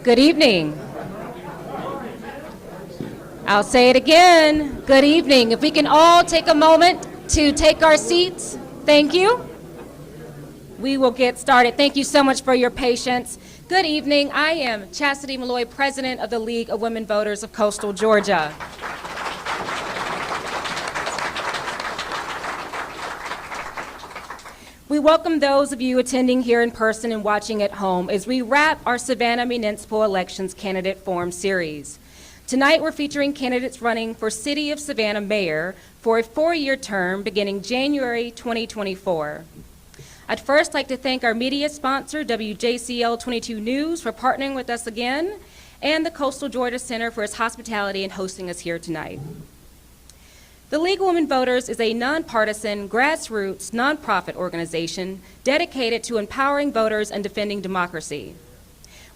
Good evening. I'll say it again. Good evening. If we can all take a moment to take our seats, thank you. We will get started. Thank you so much for your patience. Good evening. I am Chastity Malloy, President of the League of Women Voters of Coastal Georgia. We welcome those of you attending here in person and watching at home as we wrap our Savannah Municipal Elections Candidate Forum Series. Tonight we're featuring candidates running for City of Savannah Mayor for a 4-year term beginning January 2024. I'd first like to thank our media sponsor, WJCL 22 News, for partnering with us again, and the Coastal Georgia Center for its hospitality and hosting us here tonight. The League of Women Voters is a nonpartisan, grassroots, nonprofit organization dedicated to empowering voters and defending democracy.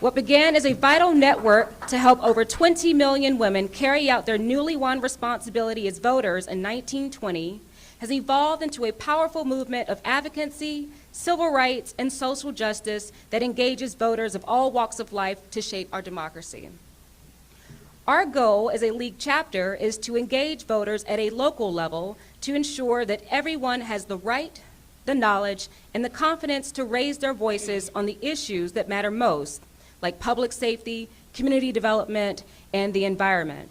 What began as a vital network to help over 20 million women carry out their newly won responsibility as voters in 1920 has evolved into a powerful movement of advocacy, civil rights, and social justice that engages voters of all walks of life to shape our democracy. Our goal as a League chapter is to engage voters at a local level to ensure that everyone has the right, the knowledge, and the confidence to raise their voices on the issues that matter most, like public safety, community development, and the environment.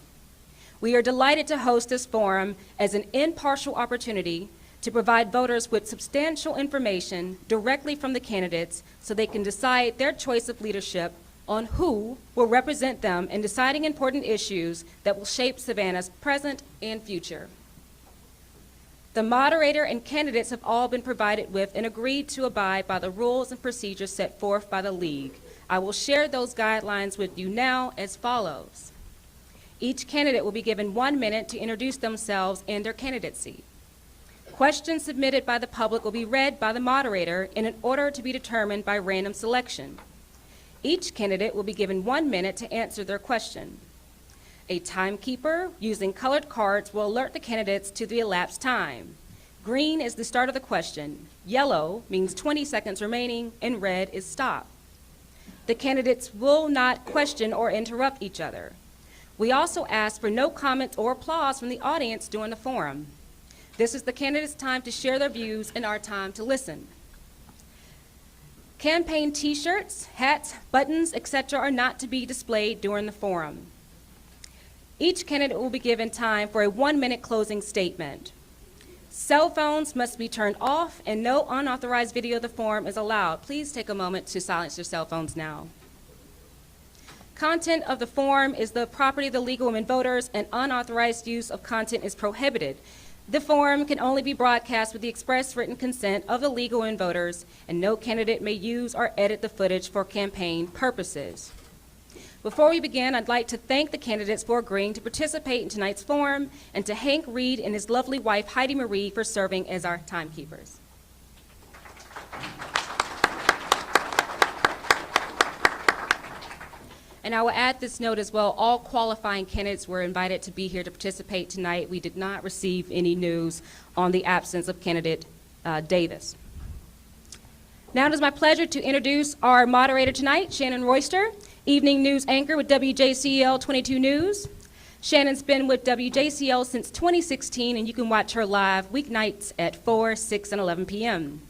We are delighted to host this forum as an impartial opportunity to provide voters with substantial information directly from the candidates so they can decide their choice of leadership on who will represent them in deciding important issues that will shape Savannah's present and future. The moderator and candidates have all been provided with and agreed to abide by the rules and procedures set forth by the League. I will share those guidelines with you now as follows. Each candidate will be given 1 minute to introduce themselves and their candidacy. Questions submitted by the public will be read by the moderator in an order to be determined by random selection. Each candidate will be given 1 minute to answer their question. A timekeeper using colored cards will alert the candidates to the elapsed time. Green is the start of the question, yellow means 20 seconds remaining, and red is stop. The candidates will not question or interrupt each other. We also ask for no comments or applause from the audience during the forum. This is the candidates' time to share their views and our time to listen. Campaign t-shirts, hats, buttons, etc. are not to be displayed during the forum. Each candidate will be given time for a 1-minute closing statement. Cell phones must be turned off and no unauthorized video of the forum is allowed. Please take a moment to silence your cell phones now. Content of the forum is the property of the League of Women Voters, and unauthorized use of content is prohibited. The forum can only be broadcast with the express written consent of the League of Women Voters, and no candidate may use or edit the footage for campaign purposes. Before we begin, I'd like to thank the candidates for agreeing to participate in tonight's forum, and to Hank Reed and his lovely wife, Heidi Marie, for serving as our timekeepers. And I will add this note as well, all qualifying candidates were invited to be here to participate tonight. We did not receive any news on the absence of candidate Davis. Now it is my pleasure to introduce our moderator tonight, Shannon Royster, evening news anchor with WJCL 22 News. Shannon's been with WJCL since 2016, and you can watch her live weeknights at 4, 6, and 11 p.m.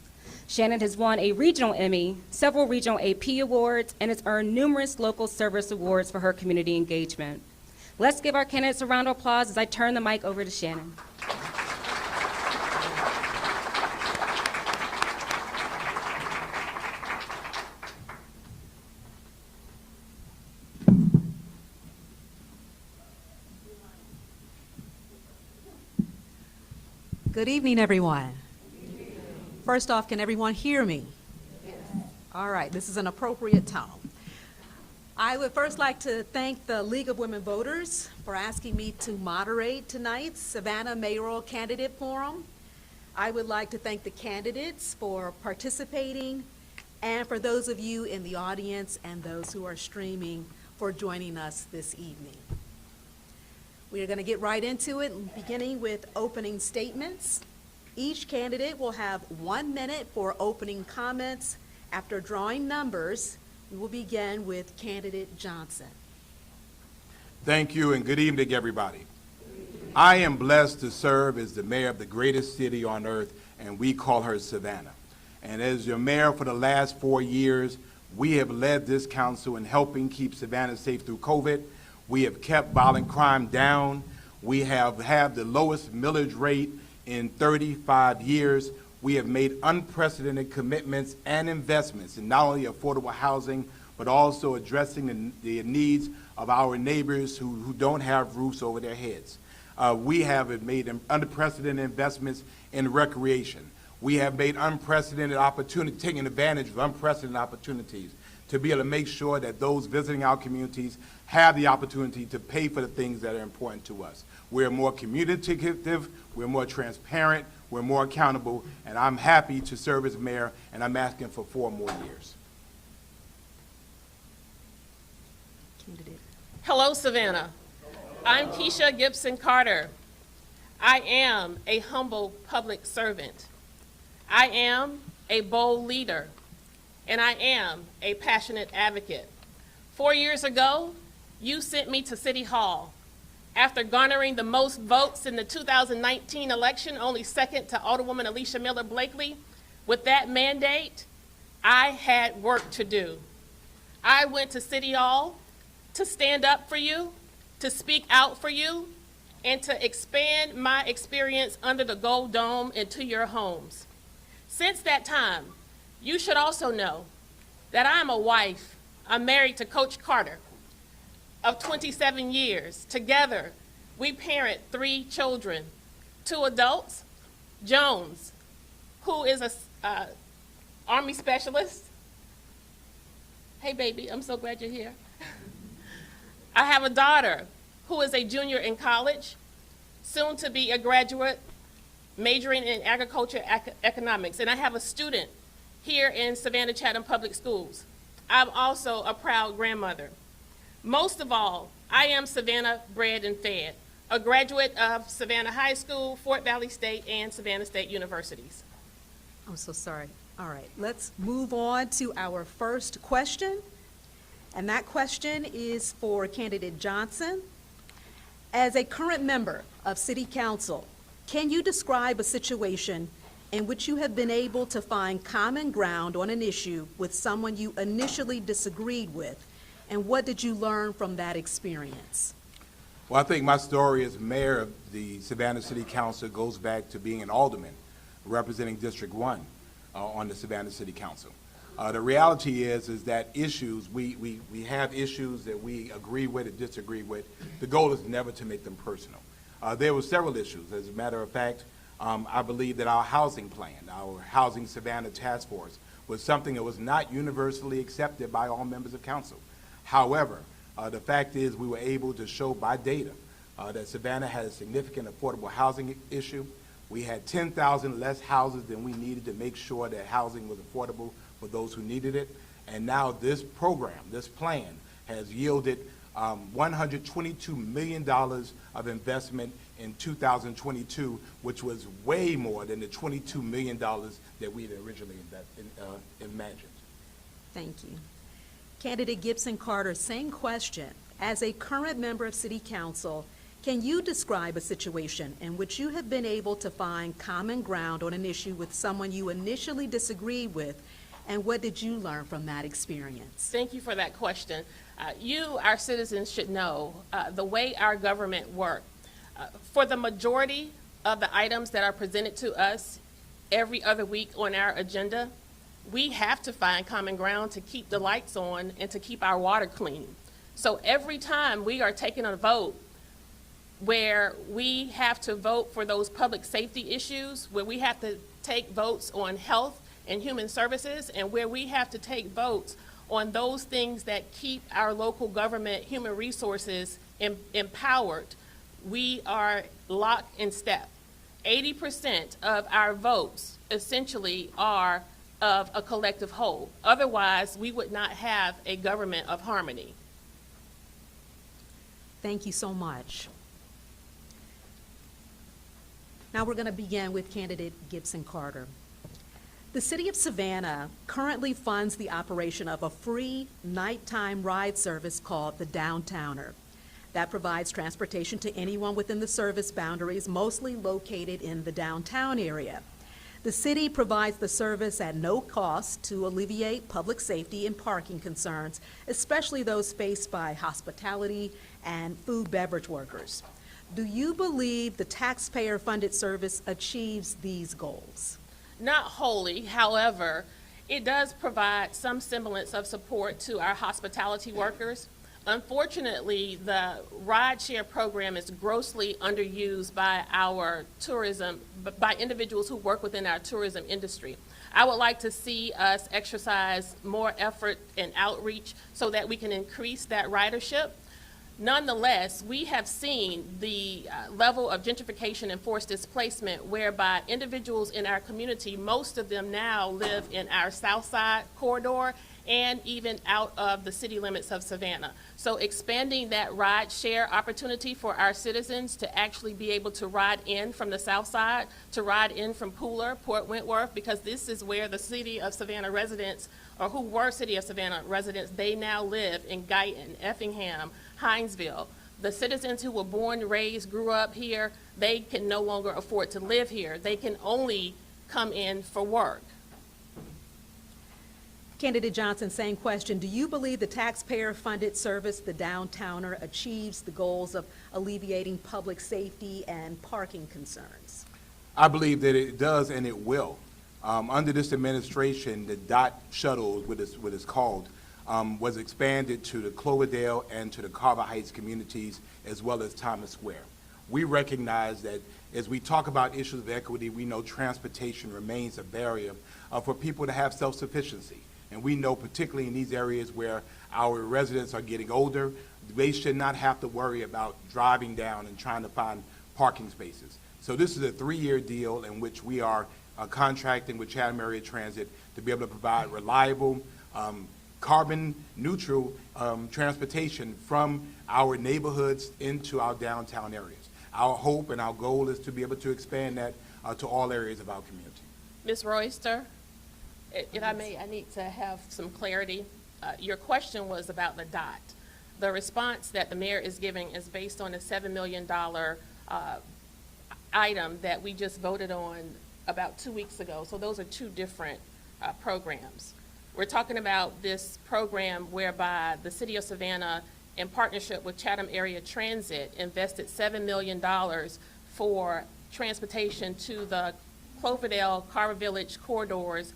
Shannon has won a regional Emmy, several regional AP awards, and has earned numerous local service awards for her community engagement. Let's give our candidates a round of applause as I turn the mic over to Shannon. Good evening, everyone. First off, can everyone hear me? Yes. All right, this is an appropriate tone. I would first like to thank the League of Women Voters for asking me to moderate tonight's Savannah Mayoral Candidate Forum. I would like to thank the candidates for participating, and for those of you in the audience and those who are streaming for joining us this evening. We are going to get right into it, beginning with opening statements. Each candidate will have 1 minute for opening comments. After drawing numbers, We will begin with candidate Johnson. Thank you and good evening, everybody. I am blessed to serve as the mayor of the greatest city on earth, and we call her Savannah. And as your mayor for the last 4 years, we have led this council in helping keep Savannah safe through COVID. We have kept violent crime down. We have had the lowest millage rate in 35 years. We have made unprecedented commitments and investments in not only affordable housing, but also addressing the needs of our neighbors who don't have roofs over their heads. We have made unprecedented investments in recreation. We have made unprecedented opportunities, taking advantage of unprecedented opportunities to be able to make sure that those visiting our communities have the opportunity to pay for the things that are important to us. We're more communicative, we're more transparent, we're more accountable, and I'm happy to serve as mayor, and I'm asking for 4 more years. Candidate. Hello, Savannah. I'm Keisha Gibson Carter. I am a humble public servant. I am a bold leader, and I am a passionate advocate. 4 years ago, you sent me to City Hall after garnering the most votes in the 2019 election, only second to Alderwoman Alicia Miller Blakely. With that mandate, I had work to do. I went to City Hall to stand up for you, to speak out for you, and to expand my experience under the Gold Dome into your homes. Since that time, you should also know that I'm a wife. I'm married to Coach Carter of 27 years. Together, we parent 3 children, 2 adults, Jones, who is a Army specialist. Hey, baby, I'm so glad you're here. I have a daughter who is a junior in college, soon to be a graduate, majoring in agriculture economics. And I have a student here in Savannah Chatham Public Schools. I'm also a proud grandmother. Most of all, I am Savannah bred and fed, a graduate of Savannah High School, Fort Valley State, and Savannah State Universities. I'm so sorry. All right, let's move on to our first question. And that question is for candidate Johnson. As a current member of City Council, can you describe a situation in which you have been able to find common ground on an issue with someone you initially disagreed with? And what did you learn from that experience? Well, I think my story as mayor of the Savannah City Council goes back to being an alderman representing District 1 on the Savannah City Council. The reality is that issues, we have issues that we agree with or disagree with. The goal is never to make them personal. There were several issues. As a matter of fact, I believe that our housing plan, our Housing Savannah Task Force, was something that was not universally accepted by all members of council. However, the fact is we were able to show by data that Savannah had a significant affordable housing issue. We had 10,000 less houses than we needed to make sure that housing was affordable for those who needed it. And now this program, this plan, has yielded $122 million of investment in 2022, which was way more than the $22 million that we had originally imagined. Thank you. Candidate Gibson Carter, same question. As a current member of City Council, can you describe a situation in which you have been able to find common ground on an issue with someone you initially disagreed with, and what did you learn from that experience? Thank you for that question. You, our citizens, should know the way our government works. For the majority of the items that are presented to us every other week on our agenda, we have to find common ground to keep the lights on and to keep our water clean. So every time we are taking a vote where we have to vote for those public safety issues, where we have to take votes on health and human services, and where we have to take votes on those things that keep our local government human resources empowered, we are locked in step. 80% of our votes essentially are of a collective whole. Otherwise, we would not have a government of harmony. Thank you so much. Now we're going to begin with candidate Gibson Carter. The City of Savannah currently funds the operation of a free nighttime ride service called the Downtowner that provides transportation to anyone within the service boundaries, mostly located in the downtown area. The city provides the service at no cost to alleviate public safety and parking concerns, especially those faced by hospitality and food beverage workers. Do you believe the taxpayer-funded service achieves these goals? Not wholly, however, it does provide some semblance of support to our hospitality workers. Unfortunately, the rideshare program is grossly underused by our tourism, by individuals who work within our tourism industry. I would like to see us exercise more effort and outreach so that we can increase that ridership. Nonetheless, we have seen the level of gentrification and forced displacement whereby individuals in our community, most of them now live in our South Side corridor and even out of the city limits of Savannah. So expanding that ride share opportunity for our citizens to actually be able to ride in from the South Side, to ride in from Pooler, Port Wentworth, because this is where the City of Savannah residents, or who were City of Savannah residents, they now live in Guyton, Effingham, Hinesville. The citizens who were born, raised, grew up here, they can no longer afford to live here. They can only come in for work. Candidate Johnson, same question. Do you believe the taxpayer-funded service, the Downtowner, achieves the goals of alleviating public safety and parking concerns? I believe that it does and it will. Under this administration, the DOT shuttle, what it's called, was expanded to the Cloverdale and to the Carver Heights communities, as well as Thomas Square. We recognize that as we talk about issues of equity, we know transportation remains a barrier for people to have self-sufficiency. And we know particularly in these areas where our residents are getting older, they should not have to worry about driving down and trying to find parking spaces. So this is a 3-year deal in which we are contracting with Chatham Area Transit to be able to provide reliable, carbon neutral transportation from our neighborhoods into our downtown areas. Our hope and our goal is to be able to expand that to all areas of our community. Ms. Royster, if I may, I need to have some clarity. Your question was about the DOT. The response that the mayor is giving is based on a $7 million item that we just voted on about 2 weeks ago. So those are two different programs. We're talking about this program whereby the City of Savannah, in partnership with Chatham Area Transit, invested $7 million for transportation to the Cloverdale, Carver Village corridors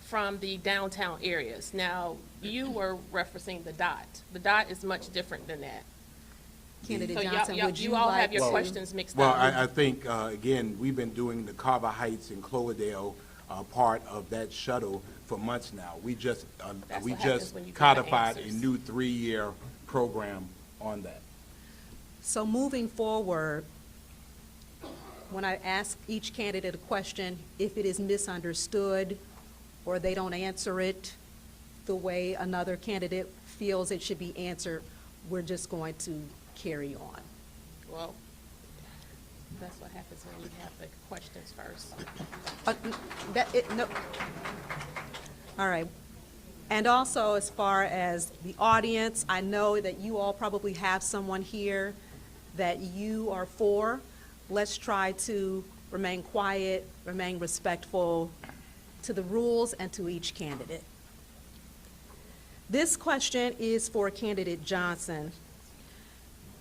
from the downtown areas. Now, you were referencing the DOT. The DOT is much different than that. Candidate So Johnson, would you all like have your to- questions mixed Well, up. I think, again, we've been doing the Carver Heights and Cloverdale part of that shuttle for months now. We just That's we what happens just when you get the codified a answers. new 3-year program on that. So moving forward, when I ask each candidate a question, if it is misunderstood or they don't answer it the way another candidate feels it should be answered, we're just going to carry on. Well, that's what happens when you have the questions first. No. All right. And also, as far as the audience, I know that you all probably have someone here that you are for. Let's try to remain quiet, remain respectful to the rules and to each candidate. This question is for candidate Johnson.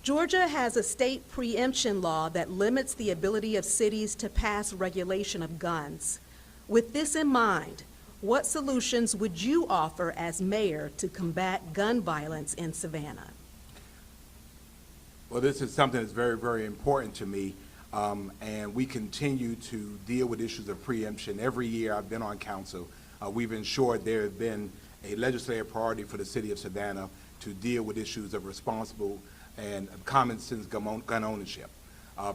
Georgia has a state preemption law that limits the ability of cities to pass regulation of guns. With this in mind, what solutions would you offer as mayor to combat gun violence in Savannah? Well, this is something that's very, very important to me, and we continue to deal with issues of preemption. Every year I've been on council, we've ensured there has been a legislative priority for the city of Savannah to deal with issues of responsible and common sense gun ownership.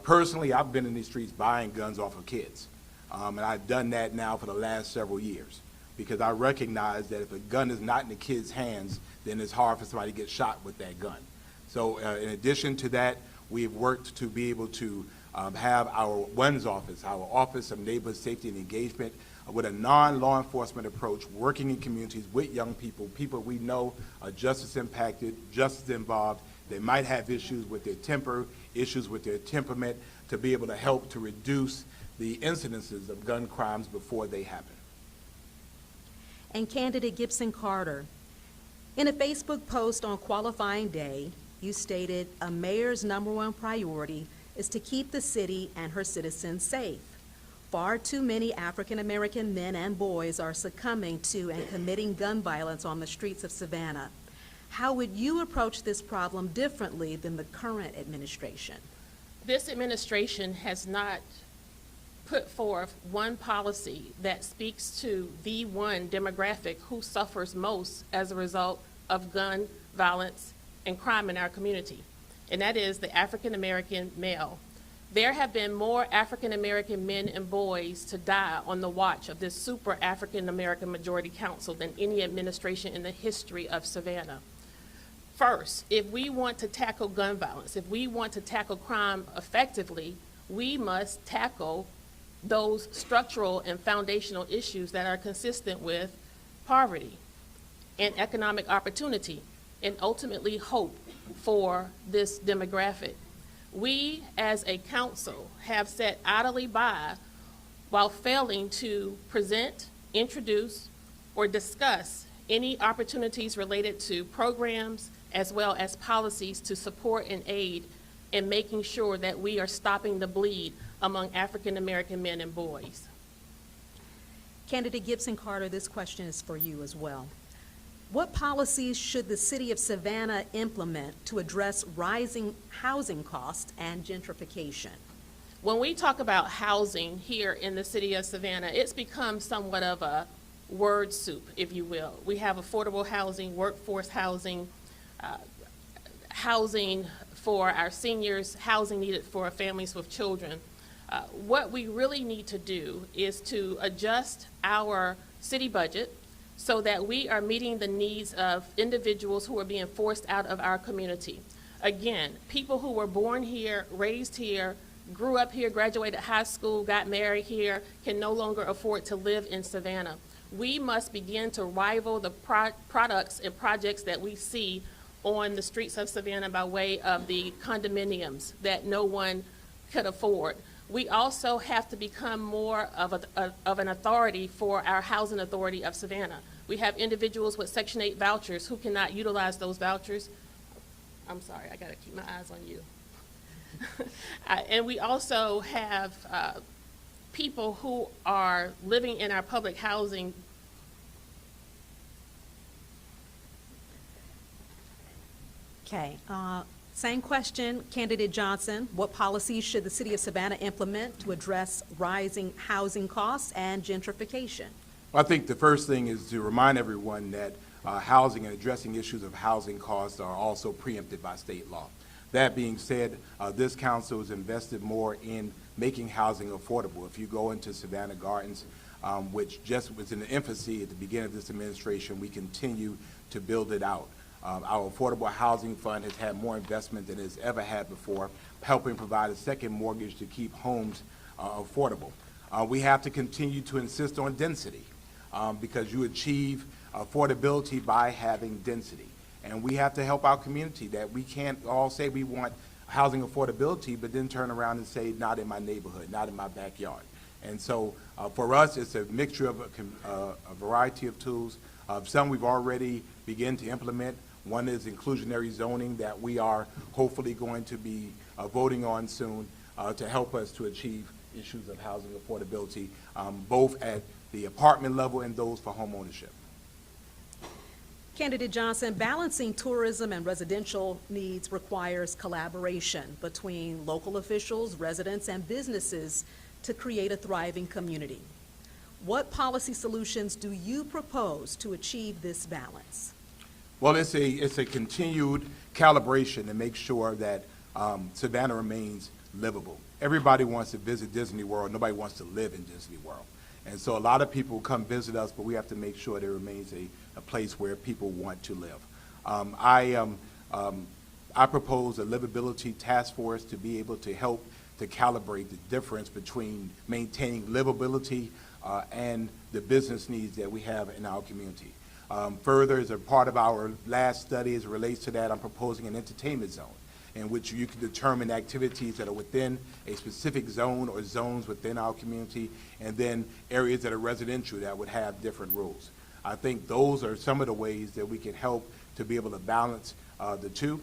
Personally, I've been in these streets buying guns off of kids, and I've done that now for the last several years because I recognize that if a gun is not in the kid's hands, then it's hard for somebody to get shot with that gun. So in addition to that, we've worked to be able to have our WUNS office, our Office of Neighborhood Safety and Engagement, with a non-law enforcement approach, working in communities with young people, people we know are just as impacted, just as involved. They might have issues with their temper, issues with their temperament, to be able to help to reduce the incidences of gun crimes before they happen. And candidate Gibson Carter, in a Facebook post on qualifying day, you stated a mayor's #1 priority is to keep the city and her citizens safe. Far too many African-American men and boys are succumbing to and committing gun violence on the streets of Savannah. How would you approach this problem differently than the current administration? This administration has not put forth one policy that speaks to the one demographic who suffers most as a result of gun violence and crime in our community, and that is the African-American male. There have been more African-American men and boys to die on the watch of this super African-American majority council than any administration in the history of Savannah. First, if we want to tackle gun violence, if we want to tackle crime effectively, we must tackle those structural and foundational issues that are consistent with poverty and economic opportunity and ultimately hope for this demographic. We as a council have sat idly by while failing to present, introduce, or discuss any opportunities related to programs as well as policies to support and aid in making sure that we are stopping the bleed among African-American men and boys. Candidate Gibson Carter, this question is for you as well. What policies should the city of Savannah implement to address rising housing costs and gentrification? When we talk about housing here in the city of Savannah, it's become somewhat of a word soup, if you will. We have affordable housing, workforce housing, housing for our seniors, housing needed for families with children. What we really need to do is to adjust our city budget so that we are meeting the needs of individuals who are being forced out of our community. Again, people who were born here, raised here, grew up here, graduated high school, got married here, can no longer afford to live in Savannah. We must begin to rival the products and projects that we see on the streets of Savannah by way of the condominiums that no one could afford. We also have to become more of an authority for our Housing Authority of Savannah. We have individuals with Section 8 vouchers who cannot utilize those vouchers. I'm sorry, I gotta keep my eyes on you. And we also have people who are living in our public housing. Okay, same question, Candidate Johnson. What policies should the city of Savannah implement to address rising housing costs and gentrification? Well, I think the first thing is to remind everyone that housing and addressing issues of housing costs are also preempted by state law. That being said, this council has invested more in making housing affordable. If you go into Savannah Gardens, which just was in the infancy at the beginning of this administration, we continue to build it out. Our Affordable Housing Fund has had more investment than it's ever had before, helping provide a second mortgage to keep homes affordable. We have to continue to insist on density because you achieve affordability by having density. And we have to help our community. That we can't all say we want housing affordability, but then turn around and say, not in my neighborhood, not in my backyard. And so for us, it's a mixture of a variety of tools. Some we've already begun to implement. One is inclusionary zoning that we are hopefully going to be voting on soon to help us to achieve issues of housing affordability, both at the apartment level and those for home ownership. Candidate Johnson, balancing tourism and residential needs requires collaboration between local officials, residents, and businesses to create a thriving community. What policy solutions do you propose to achieve this balance? Well, it's a continued calibration to make sure that Savannah remains livable. Everybody wants to visit Disney World. Nobody wants to live in Disney World. And so a lot of people come visit us, but we have to make sure there remains a place where people want to live. I propose a livability task force to be able to help to calibrate the difference between maintaining livability and the business needs that we have in our community. Further, as a part of our last study as it relates to that, I'm proposing an entertainment zone in which you can determine activities that are within a specific zone or zones within our community, and then areas that are residential that would have different rules. I think those are some of the ways that we can help to be able to balance the two.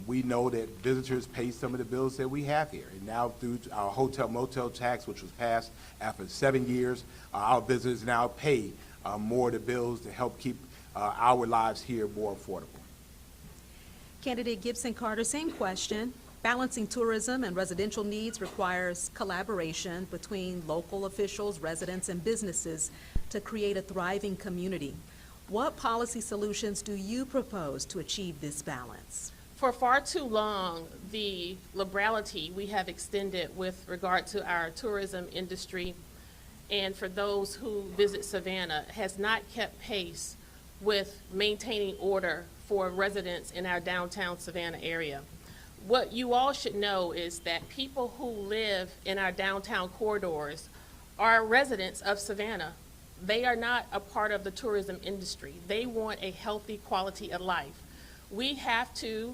We know that visitors pay some of the bills that we have here, and now through our hotel motel tax, which was passed after 7 years, our visitors now pay more of the bills to help keep our lives here more affordable. Candidate Gibson Carter, same question. Balancing tourism and residential needs requires collaboration between local officials, residents, and businesses to create a thriving community. What policy solutions do you propose to achieve this balance? For far too long, the liberality we have extended with regard to our tourism industry and for those who visit Savannah has not kept pace with maintaining order for residents in our downtown Savannah area. What you all should know is that people who live in our downtown corridors are residents of Savannah. They are not a part of the tourism industry. They want a healthy quality of life. We have to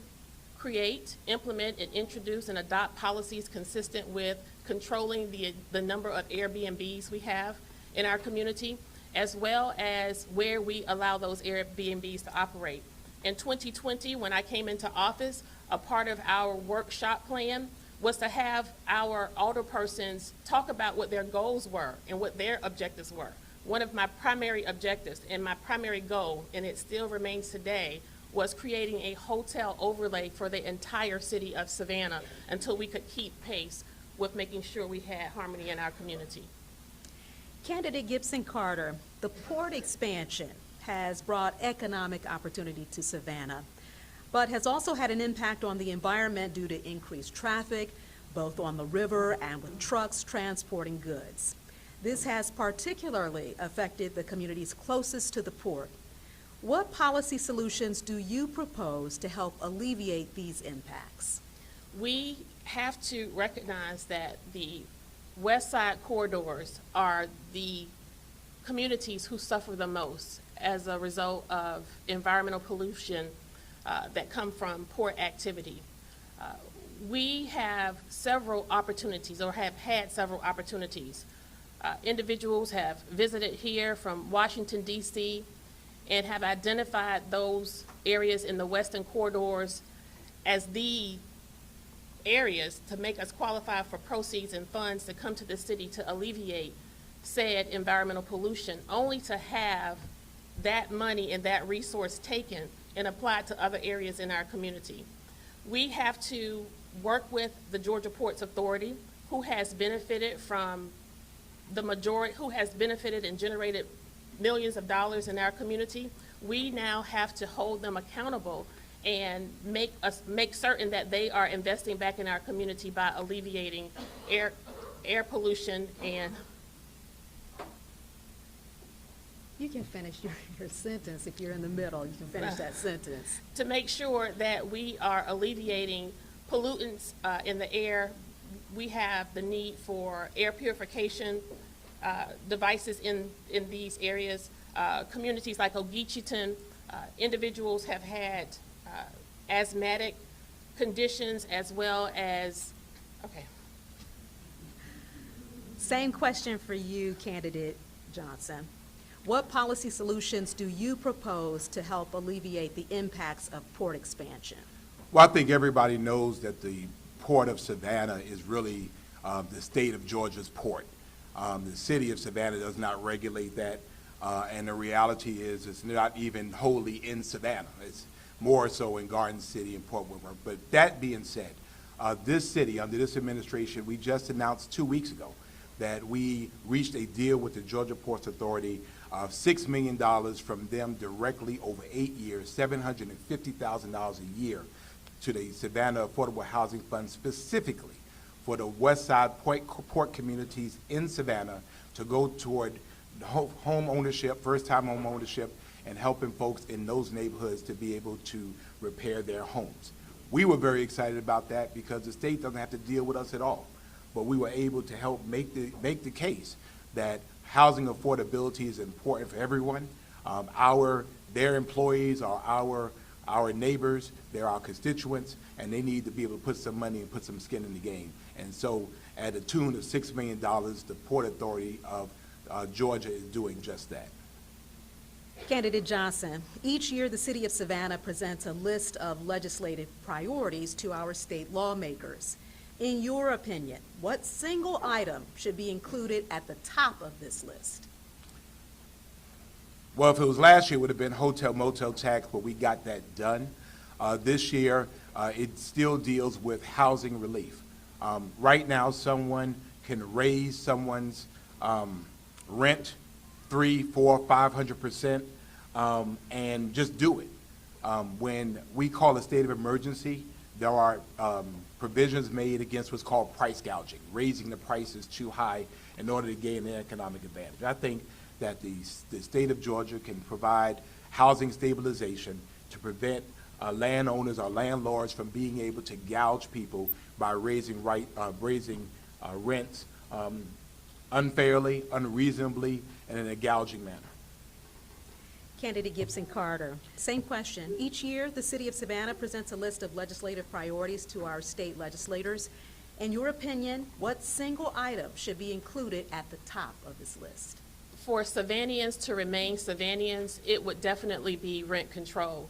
create, implement, and introduce and adopt policies consistent with controlling the number of Airbnbs we have in our community, as well as where we allow those Airbnbs to operate. In 2020, when I came into office, a part of our workshop plan was to have our alderpersons talk about what their goals were and what their objectives were. One of my primary objectives and my primary goal, and it still remains today, was creating a hotel overlay for the entire city of Savannah until we could keep pace with making sure we had harmony in our community. Candidate Gibson Carter, the port expansion has brought economic opportunity to Savannah, but has also had an impact on the environment due to increased traffic, both on the river and with trucks transporting goods. This has particularly affected the communities closest to the port. What policy solutions do you propose to help alleviate these impacts? We have to recognize that the west side corridors are the communities who suffer the most as a result of environmental pollution that come from port activity. We have several opportunities, or have had several opportunities. Individuals have visited here from Washington, D.C., and have identified those areas in the western corridors as the areas to make us qualify for proceeds and funds to come to the city to alleviate said environmental pollution, only to have that money and that resource taken and applied to other areas in our community. We have to work with the Georgia Ports Authority, who has benefited from who has benefited and generated millions of dollars in our community. We now have to hold them accountable and make certain that they are investing back in our community by alleviating air pollution and. You can finish your sentence if you're in the middle. You can finish that sentence. To make sure that we are alleviating pollutants in the air. We have the need for air purification devices in these areas. Communities like Ogeechiton, individuals have had asthmatic conditions as well as, okay. Same question for you, Candidate Johnson. What policy solutions do you propose to help alleviate the impacts of port expansion? Well, I think everybody knows that the Port of Savannah is really the state of Georgia's port. The city of Savannah does not regulate that, and the reality is it's not even wholly in Savannah. It's more so in Garden City and Port Woodward. But that being said, this city, under this administration, we just announced 2 weeks ago that we reached a deal with the Georgia Ports Authority of $6 million from them directly over 8 years, $750,000 a year to the Savannah Affordable Housing Fund, specifically for the west side port communities in Savannah to go toward home ownership, first-time home ownership, and helping folks in those neighborhoods to be able to repair their homes. We were very excited about that because the state doesn't have to deal with us at all. but we were able to help make the case that housing affordability is important for everyone. Their employees are our neighbors, they're our constituents, and they need to be able to put some money and put some skin in the game. And so at a tune of $6 million, the Port Authority of Georgia is doing just that. Candidate Johnson, each year the City of Savannah presents a list of legislative priorities to our state lawmakers. In your opinion, what single item should be included at the top of this list? Well, if it was last year, it would have been hotel motel tax, but we got that done. This year, it still deals with housing relief. Right now, someone can raise someone's rent 300%, 400%, 500%, and just do it. When we call a state of emergency, there are provisions made against what's called price gouging, raising the prices too high in order to gain an economic advantage. I think that the state of Georgia can provide housing stabilization to prevent landowners or landlords from being able to gouge people by raising rents unfairly, unreasonably, and in a gouging manner. Candidate Gibson Carter, same question. Each year, the City of Savannah presents a list of legislative priorities to our state legislators. In your opinion, what single item should be included at the top of this list? For Savannahans to remain Savannahans, it would definitely be rent control.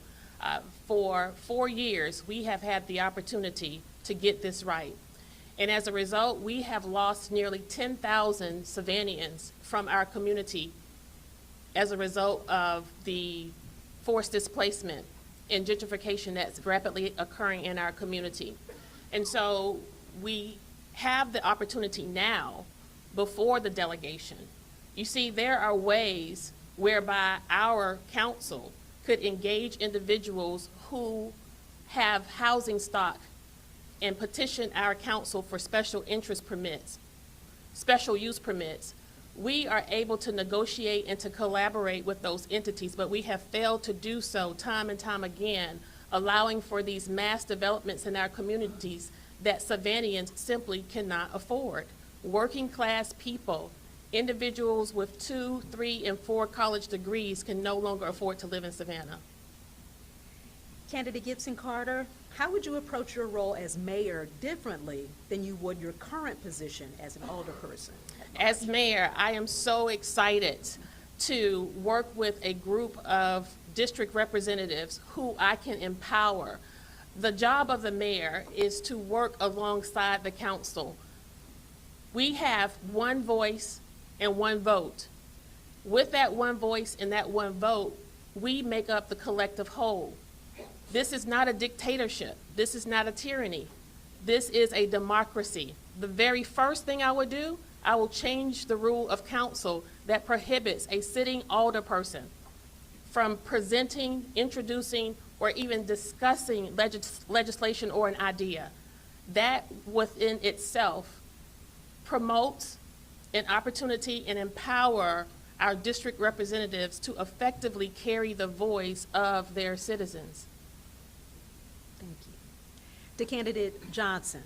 For 4 years, we have had the opportunity to get this right. And as a result, we have lost nearly 10,000 Savannahans from our community as a result of the forced displacement and gentrification that's rapidly occurring in our community. And so we have the opportunity now before the delegation. You see, there are ways whereby our council could engage individuals who have housing stock and petition our council for special interest permits, special use permits. We are able to negotiate and to collaborate with those entities, but we have failed to do so time and time again, allowing for these mass developments in our communities that Savannahans simply cannot afford. Working class people, individuals with 2, 3, and 4 college degrees can no longer afford to live in Savannah. Candidate Gibson Carter, how would you approach your role as mayor differently than you would your current position as an alderperson? As mayor, I am so excited to work with a group of district representatives who I can empower. The job of the mayor is to work alongside the council. We have one voice and one vote. With that one voice and that one vote, we make up the collective whole. This is not a dictatorship. This is not a tyranny. This is a democracy. The very first thing I would do, I will change the rule of council that prohibits a sitting alderperson from presenting, introducing, or even discussing legislation or an idea. That within itself promotes an opportunity and empower our district representatives to effectively carry the voice of their citizens. Thank you. To Candidate Johnson,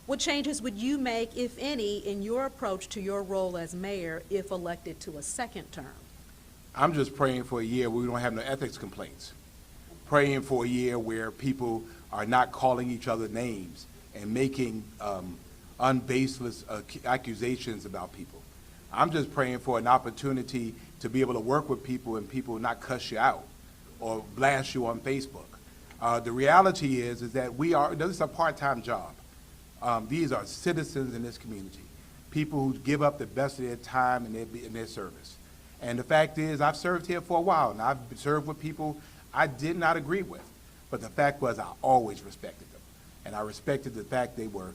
what changes would you make, if any, in your approach to your role as mayor if elected to a second term? I'm just praying for a year where we don't have no ethics complaints. Praying for a year where people are not calling each other names and making unbaseless accusations about people. I'm just praying for an opportunity to be able to work with people and people not cuss you out or blast you on Facebook. The reality is that this is a part-time job. These are citizens in this community, people who give up the best of their time and their service. And the fact is, I've served here for a while, and I've served with people I did not agree with. But the fact was, I always respected them. And I respected the fact they were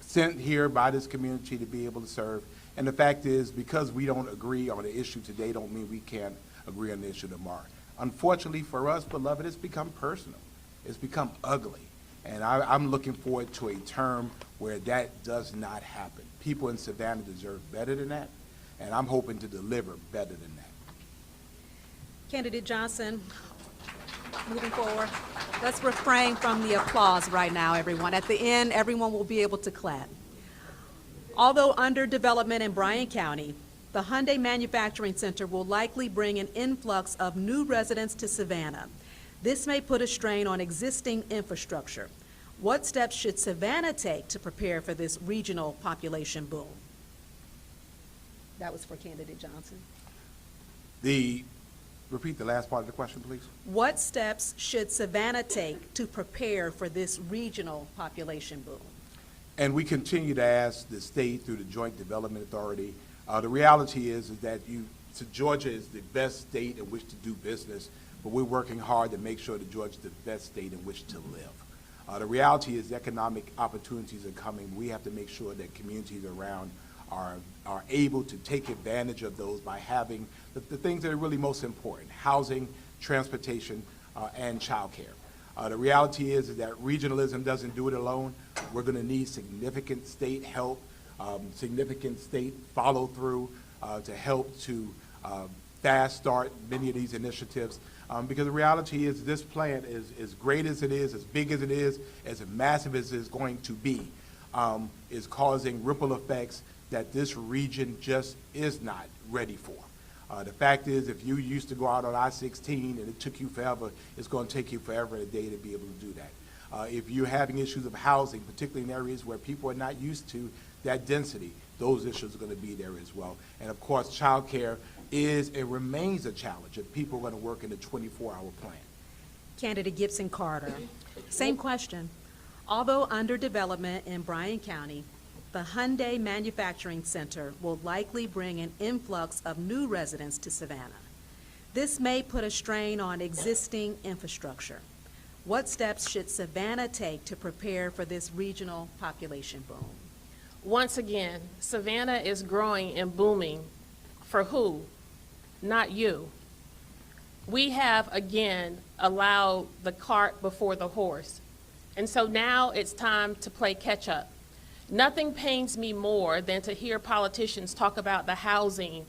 sent here by this community to be able to serve. And the fact is, because we don't agree on the issue today, don't mean we can't agree on the issue tomorrow. Unfortunately for us, beloved, it's become personal. It's become ugly. And I'm looking forward to a term where that does not happen. People in Savannah deserve better than that, and I'm hoping to deliver better than that. Candidate Johnson, moving forward, let's refrain from the applause right now, everyone. At the end, everyone will be able to clap. Although under development in Bryan County, the Hyundai Manufacturing Center will likely bring an influx of new residents to Savannah. This may put a strain on existing infrastructure. What steps should Savannah take to prepare for this regional population boom? That was for candidate Johnson. Repeat the last part of the question, please. What steps should Savannah take to prepare for this regional population boom? And we continue to ask the state through the Joint Development Authority. The reality is that Georgia is the best state in which to do business, but we're working hard to make sure that Georgia is the best state in which to live. The reality is economic opportunities are coming. We have to make sure that communities around are able to take advantage of those by having the things that are really most important: housing, transportation, and childcare. The reality is that regionalism doesn't do it alone. We're going to need significant state help, significant state follow-through to help to fast start many of these initiatives. Because the reality is this plan is as great as it is, as big as it is, as massive as it's going to be, is causing ripple effects that this region just is not ready for. The fact is, if you used to go out on I-16 and it took you forever, it's going to take you forever and a day to be able to do that. If you're having issues of housing, particularly in areas where people are not used to that density, those issues are going to be there as well. And of course, childcare is and remains a challenge if people are going to work in a 24-hour plan. Candidate Gibson Carter. Same question. Although under development in Bryan County, the Hyundai Manufacturing Center will likely bring an influx of new residents to Savannah. This may put a strain on existing infrastructure. What steps should Savannah take to prepare for this regional population boom? Once again, Savannah is growing and booming. For who? Not you. We have, again, allowed the cart before the horse. And so now it's time to play catch up. Nothing pains me more than to hear politicians talk about the housing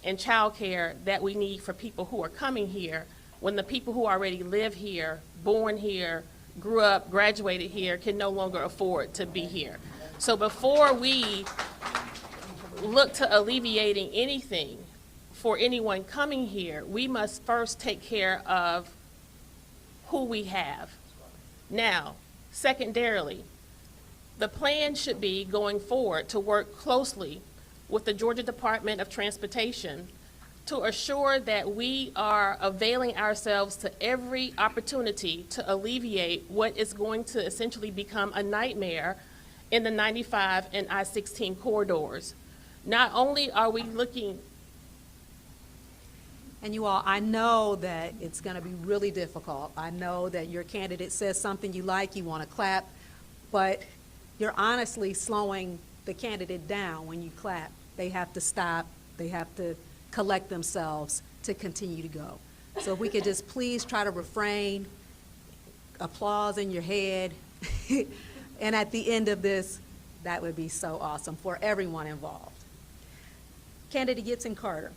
and childcare that we need for people who are coming here, when the people who already live here, born here, grew up, graduated here, can no longer afford to be here. So before we look to alleviating anything for anyone coming here, we must first take care of who we have. Now, secondarily, the plan should be going forward to work closely with the Georgia Department of Transportation to assure that we are availing ourselves to every opportunity to alleviate what is going to essentially become a nightmare in the 95 and I-16 corridors. Not only are we looking. And you all, I know that it's going to be really difficult. I know that your candidate says something you like, you want to clap, but you're honestly slowing the candidate down when you clap. They have to stop. They have to collect themselves to continue to go. So if we could just please try to refrain, applause in your head, and at the end of this, that would be so awesome for everyone involved. Candidate Gibson Carter,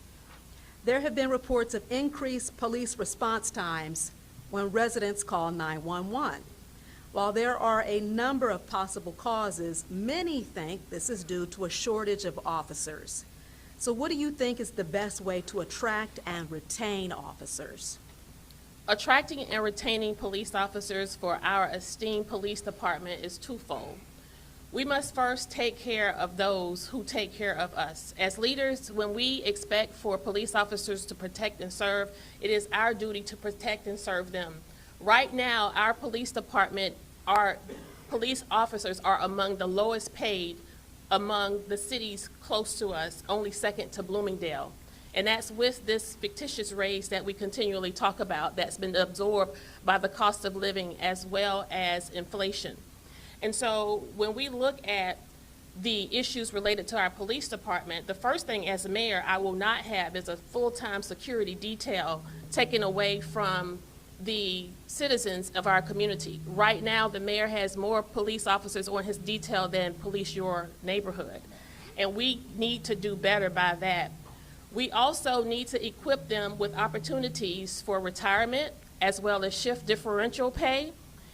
there have been reports of increased police response times when residents call 911. While there are a number of possible causes, many think this is due to a shortage of officers. So what do you think is the best way to attract and retain officers? Attracting and retaining police officers for our esteemed police department is twofold. We must first take care of those who take care of us. As leaders, when we expect for police officers to protect and serve, it is our duty to protect and serve them. Right now, our police department, our police officers are among the lowest paid among the cities close to us, only second to Bloomingdale. And that's with this fictitious raise that we continually talk about that's been absorbed by the cost of living as well as inflation. And so when we look at the issues related to our police department, the first thing as a mayor I will not have is a full-time security detail taken away from the citizens of our community. Right now, the mayor has more police officers on his detail than police your neighborhood. And we need to do better by that. We also need to equip them with opportunities for retirement as well as shift differential pay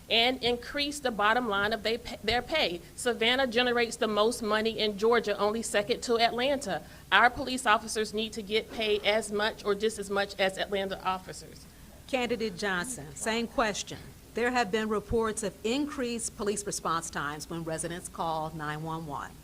and increase the bottom line of their pay. Savannah generates the most money in Georgia, only second to Atlanta. Our police officers need to get paid as much or just as much as Atlanta officers. Candidate Johnson, same question. There have been reports of increased police response times when residents call 911.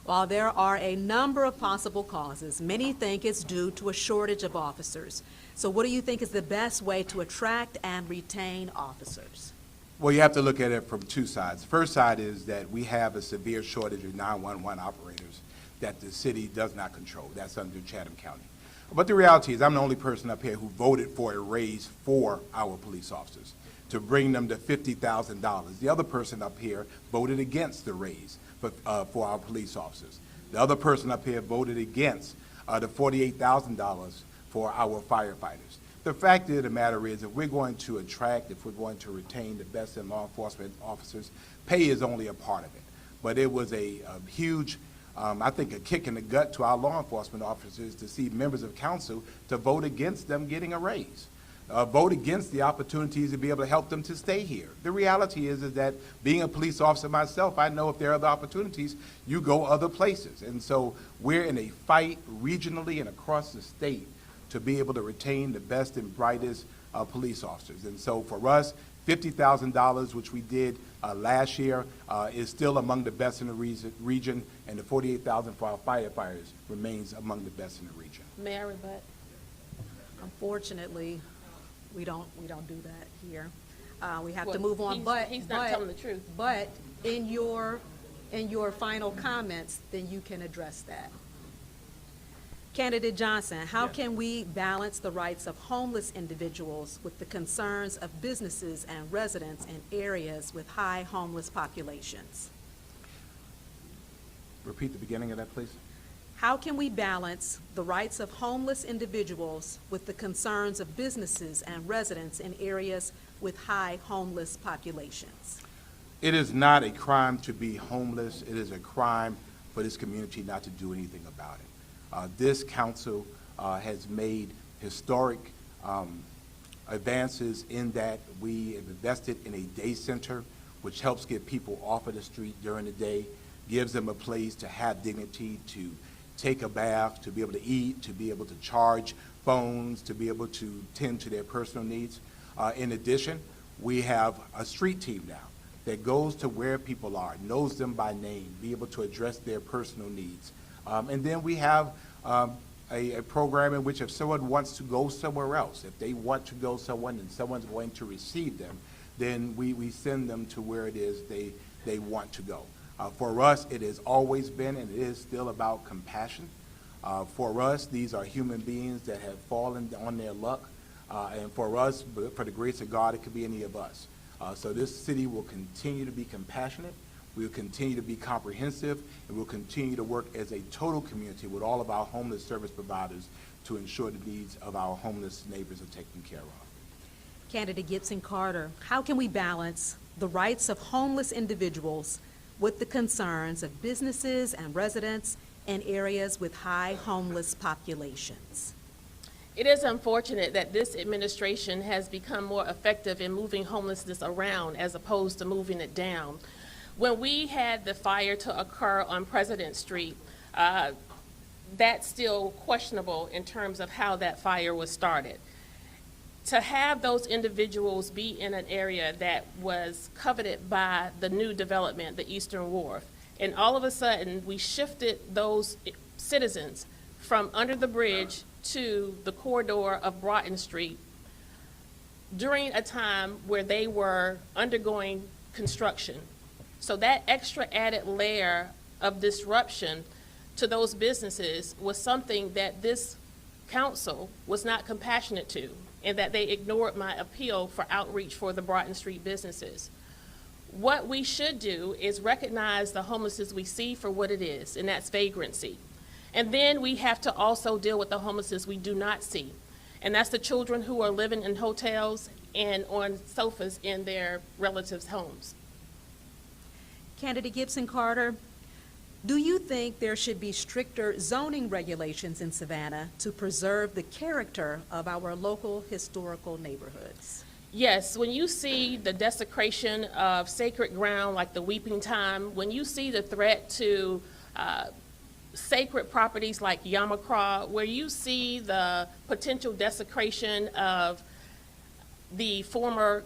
While there are a number of possible causes, many think it's due to a shortage of officers. So what do you think is the best way to attract and retain officers? Well, you have to look at it from two sides. The first side is that we have a severe shortage of 911 operators that the city does not control. That's under Chatham County. But the reality is I'm the only person up here who voted for a raise for our police officers to bring them to $50,000. The other person up here voted against the raise for our police officers. The other person up here voted against the $48,000 for our firefighters. The fact of the matter is, if we're going to attract, if we're going to retain the best in law enforcement officers, pay is only a part of it. But it was a huge, I think, a kick in the gut to our law enforcement officers to see members of council to vote against them getting a raise, vote against the opportunities to be able to help them to stay here. The reality is that being a police officer myself, I know if there are other opportunities, you go other places. And so we're in a fight regionally and across the state to be able to retain the best and brightest police officers. And so for us, $50,000, which we did last year, is still among the best in the region, and the $48,000 for our firefighters remains among the best in the region. May I rebut? Unfortunately, we don't do that here. We have to Well, move on, he's not telling the truth. But in your final comments, then you can address that. Candidate Johnson, how can we balance the rights of homeless individuals with the concerns of businesses and residents in areas with high homeless populations? Repeat the beginning of that, please. How can we balance the rights of homeless individuals with the concerns of businesses and residents in areas with high homeless populations? It is not a crime to be homeless. It is a crime for this community not to do anything about it. This council has made historic advances in that we have invested in a day center, which helps get people off of the street during the day, gives them a place to have dignity, to take a bath, to be able to eat, to be able to charge phones, to be able to tend to their personal needs. In addition, we have a street team now that goes to where people are, knows them by name, be able to address their personal needs. And then we have a program in which if someone wants to go somewhere else, if they want to go somewhere and someone's going to receive them, then we send them to where it is they want to go. For us, it has always been and it is still about compassion. For us, these are human beings that have fallen on their luck. And for us, for the grace of God, it could be any of us. So this city will continue to be compassionate. We'll continue to be comprehensive, and we'll continue to work as a total community with all of our homeless service providers to ensure the needs of our homeless neighbors are taken care of. Candidate Gibson Carter, how can we balance the rights of homeless individuals with the concerns of businesses and residents in areas with high homeless populations? It is unfortunate that this administration has become more effective in moving homelessness around as opposed to moving it down. When we had the fire to occur on President Street, that's still questionable in terms of how that fire was started. To have those individuals be in an area that was coveted by the new development, the Eastern Wharf, and all of a sudden we shifted those citizens from under the bridge to the corridor of Broughton Street during a time where they were undergoing construction. So that extra added layer of disruption to those businesses was something that this council was not compassionate to, and that they ignored my appeal for outreach for the Broughton Street businesses. What we should do is recognize the homelessness we see for what it is, and that's vagrancy. And then we have to also deal with the homelessness we do not see, and that's the children who are living in hotels and on sofas in their relatives' homes. Candidate Gibson Carter, do you think there should be stricter zoning regulations in Savannah to preserve the character of our local historical neighborhoods? Yes, when you see the desecration of sacred ground like the Weeping Time, when you see the threat to sacred properties like Yamakra, where you see the potential desecration of the former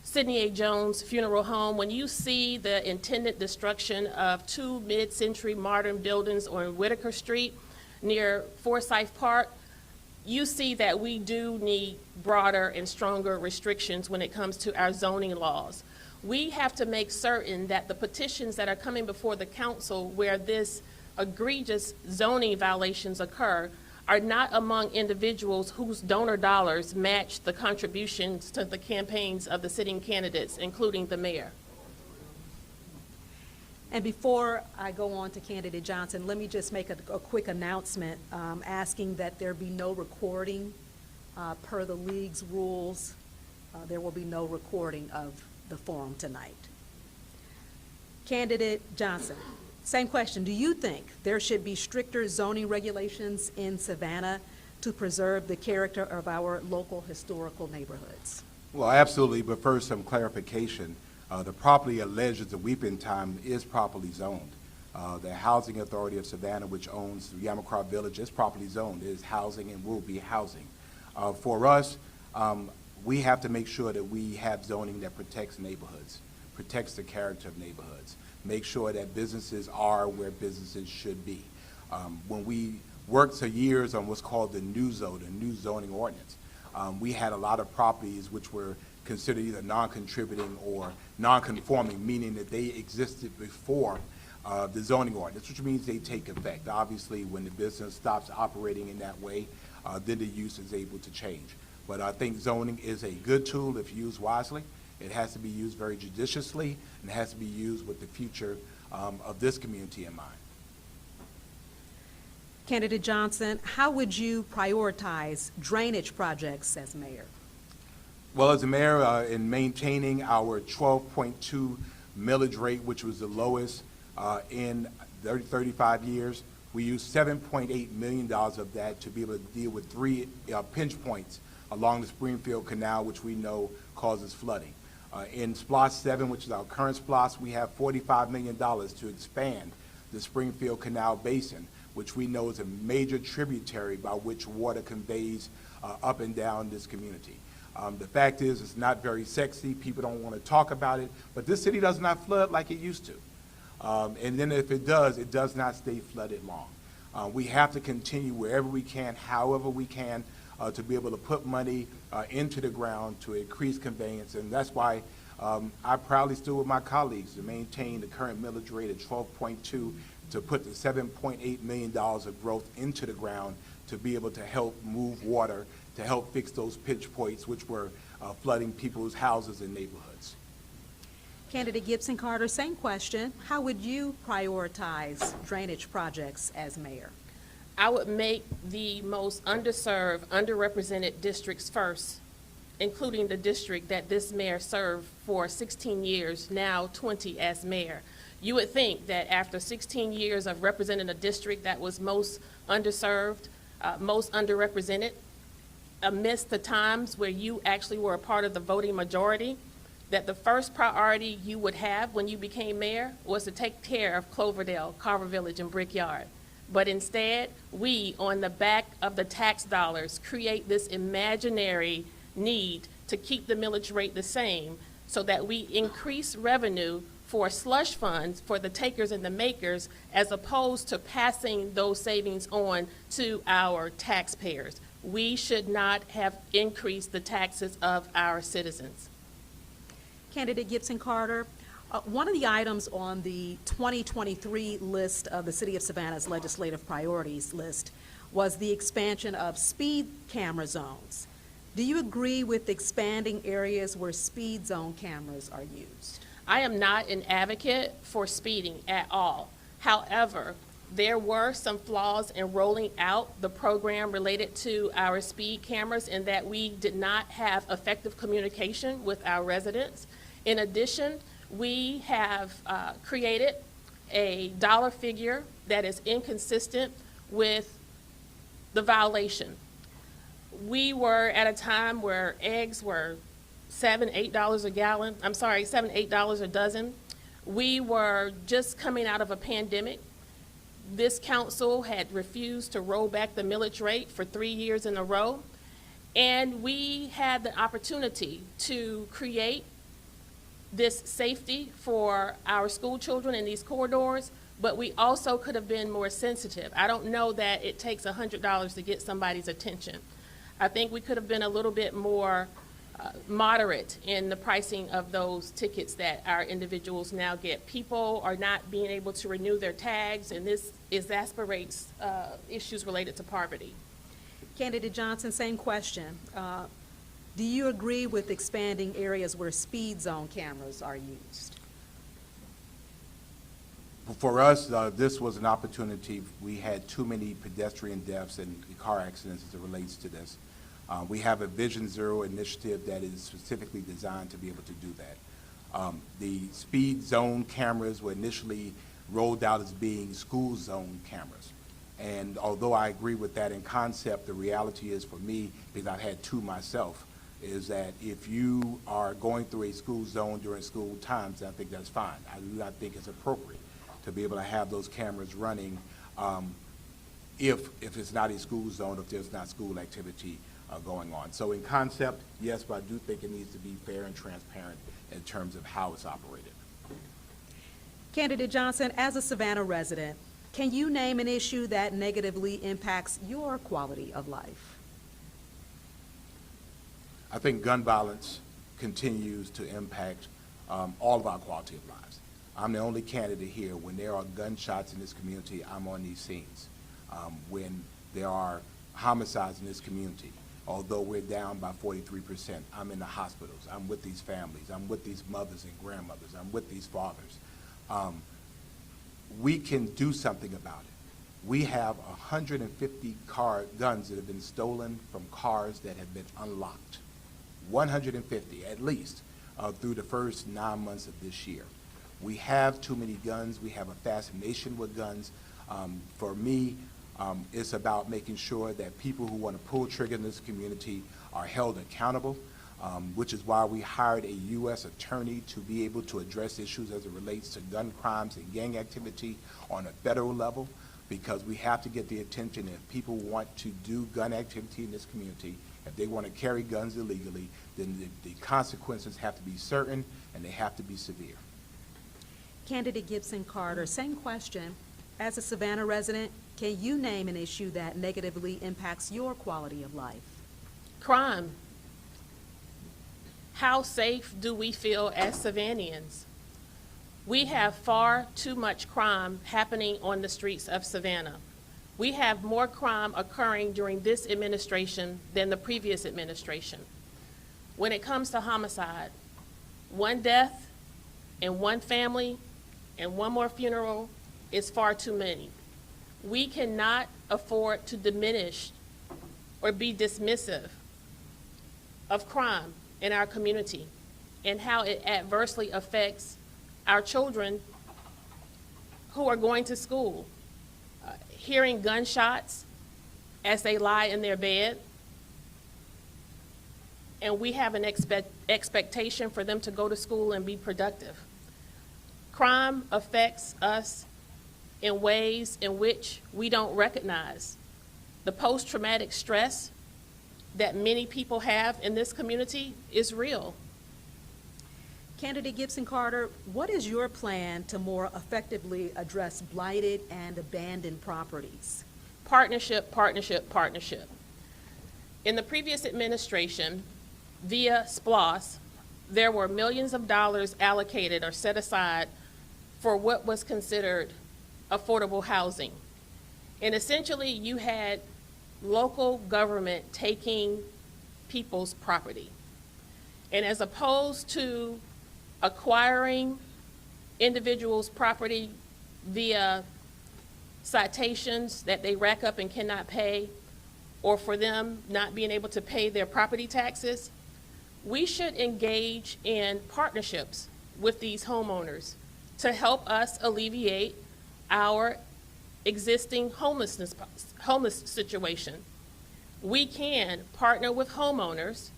Sidney A. Jones Funeral Home, when you see the intended destruction of 2 mid-century modern buildings on Whitaker Street near Forsyth Park, you see that we do need broader and stronger restrictions when it comes to our zoning laws. We have to make certain that the petitions that are coming before the council where this egregious zoning violations occur are not among individuals whose donor dollars match the contributions to the campaigns of the sitting candidates, including the mayor. And before I go on to candidate Johnson, let me just make a quick announcement asking that there be no recording per the league's rules. There will be no recording of the forum tonight. Candidate Johnson, same question. Do you think there should be stricter zoning regulations in Savannah to preserve the character of our local historical neighborhoods? Well, absolutely, but first, some clarification. The property alleged as the Weeping Time is properly zoned. The Housing Authority of Savannah, which owns Yamakra Village, is properly zoned. It is housing and will be housing. For us, we have to make sure that we have zoning that protects neighborhoods, protects the character of neighborhoods, make sure that businesses are where businesses should be. When we worked for years on what's called the new zone, the new zoning ordinance, we had a lot of properties which were considered either non-contributing or non-conforming, meaning that they existed before the zoning ordinance, which means they take effect. Obviously, when the business stops operating in that way, then the use is able to change. But I think zoning is a good tool if used wisely. It has to be used very judiciously, and it has to be used with the future of this community in mind. Candidate Johnson, how would you prioritize drainage projects as mayor? Well, as a mayor, in maintaining our 12.2 millage rate, which was the lowest in 35 years, we used $7.8 million of that to be able to deal with 3 pinch points along the Springfield Canal, which we know causes flooding. In SPLOST 7, which is our current SPLOST, we have $45 million to expand the Springfield Canal Basin, which we know is a major tributary by which water conveys up and down this community. The fact is, it's not very sexy. People don't want to talk about it, but this city does not flood like it used to. And then if it does not stay flooded long. We have to continue wherever we can, however we can, to be able to put money into the ground to increase conveyance. And that's why I proudly stood with my colleagues to maintain the current millage rate at 12.2, to put the $7.8 million of growth into the ground to be able to help move water, to help fix those pinch points which were flooding people's houses and neighborhoods. Candidate Gibson Carter, same question. How would you prioritize drainage projects as mayor? I would make the most underserved, underrepresented districts first, including the district that this mayor served for 16 years, now 20 as mayor. You would think that after 16 years of representing a district that was most underserved, most underrepresented, amidst the times where you actually were a part of the voting majority, that the first priority you would have when you became mayor was to take care of Cloverdale, Carver Village, and Brickyard. But instead, we, on the back of the tax dollars, create this imaginary need to keep the millage rate the same so that we increase revenue for slush funds for the takers and the makers, as opposed to passing those savings on to our taxpayers. We should not have increased the taxes of our citizens. Candidate Gibson Carter, one of the items on the 2023 list of the City of Savannah's legislative priorities list was the expansion of speed camera zones. Do you agree with expanding areas where speed zone cameras are used? I am not an advocate for speeding at all. However, there were some flaws in rolling out the program related to our speed cameras in that we did not have effective communication with our residents. In addition, we have created a dollar figure that is inconsistent with the violation. We were at a time where eggs were $7, $8 a gallon. I'm sorry, $7, $8 a dozen. We were just coming out of a pandemic. This council had refused to roll back the millage rate for 3 years in a row. And we had the opportunity to create this safety for our school children in these corridors, but we also could have been more sensitive. I don't know that it takes $100 to get somebody's attention. I think we could have been a little bit more moderate in the pricing of those tickets that our individuals now get. People are not being able to renew their tags, and this exacerbates issues related to poverty. Candidate Johnson, same question. Do you agree with expanding areas where speed zone cameras are used? For us, this was an opportunity. We had too many pedestrian deaths and car accidents as it relates to this. We have a Vision Zero initiative that is specifically designed to be able to do that. The speed zone cameras were initially rolled out as being school zone cameras. And although I agree with that in concept, the reality is for me, because I've had two myself, is that if you are going through a school zone during school times, I think that's fine. I do not think it's appropriate to be able to have those cameras running if it's not a school zone, if there's not school activity going on. So in concept, yes, but I do think it needs to be fair and transparent in terms of how it's operated. Candidate Johnson, as a Savannah resident, can you name an issue that negatively impacts your quality of life? I think gun violence continues to impact all of our quality of lives. I'm the only candidate here. When there are gunshots in this community, I'm on these scenes. When there are homicides in this community, although we're down by 43%, I'm in the hospitals. I'm with these families. I'm with these mothers and grandmothers. I'm with these fathers. We can do something about it. We have 150 guns that have been stolen from cars that have been unlocked. 150 at least through the first 9 months of this year. We have too many guns. We have a fascination with guns. For me, it's about making sure that people who want to pull trigger in this community are held accountable, which is why we hired a U.S. attorney to be able to address issues as it relates to gun crimes and gang activity on a federal level, because we have to get the attention. If people want to do gun activity in this community, if they want to carry guns illegally, then the consequences have to be certain and they have to be severe. Candidate Gibson Carter, same question. As a Savannah resident, can you name an issue that negatively impacts your quality of life? Crime. How safe do we feel as Savannians? We have far too much crime happening on the streets of Savannah. We have more crime occurring during this administration than the previous administration. When it comes to homicide, one death in one family and one more funeral is far too many. We cannot afford to diminish or be dismissive of crime in our community and how it adversely affects our children who are going to school. Hearing gunshots as they lie in their bed, and we have an expectation for them to go to school and be productive. Crime affects us in ways in which we don't recognize. The post-traumatic stress that many people have in this community is real. Candidate Gibson Carter, what is your plan to more effectively address blighted and abandoned properties? Partnership, partnership, partnership. In the previous administration, via SPLOST, there were millions of dollars allocated or set aside for what was considered affordable housing. And essentially, you had local government taking people's property. And as opposed to acquiring individuals' property via citations that they rack up and cannot pay, or for them not being able to pay their property taxes, we should engage in partnerships with these homeowners to help us alleviate our existing homeless situation. We can partner with homeowners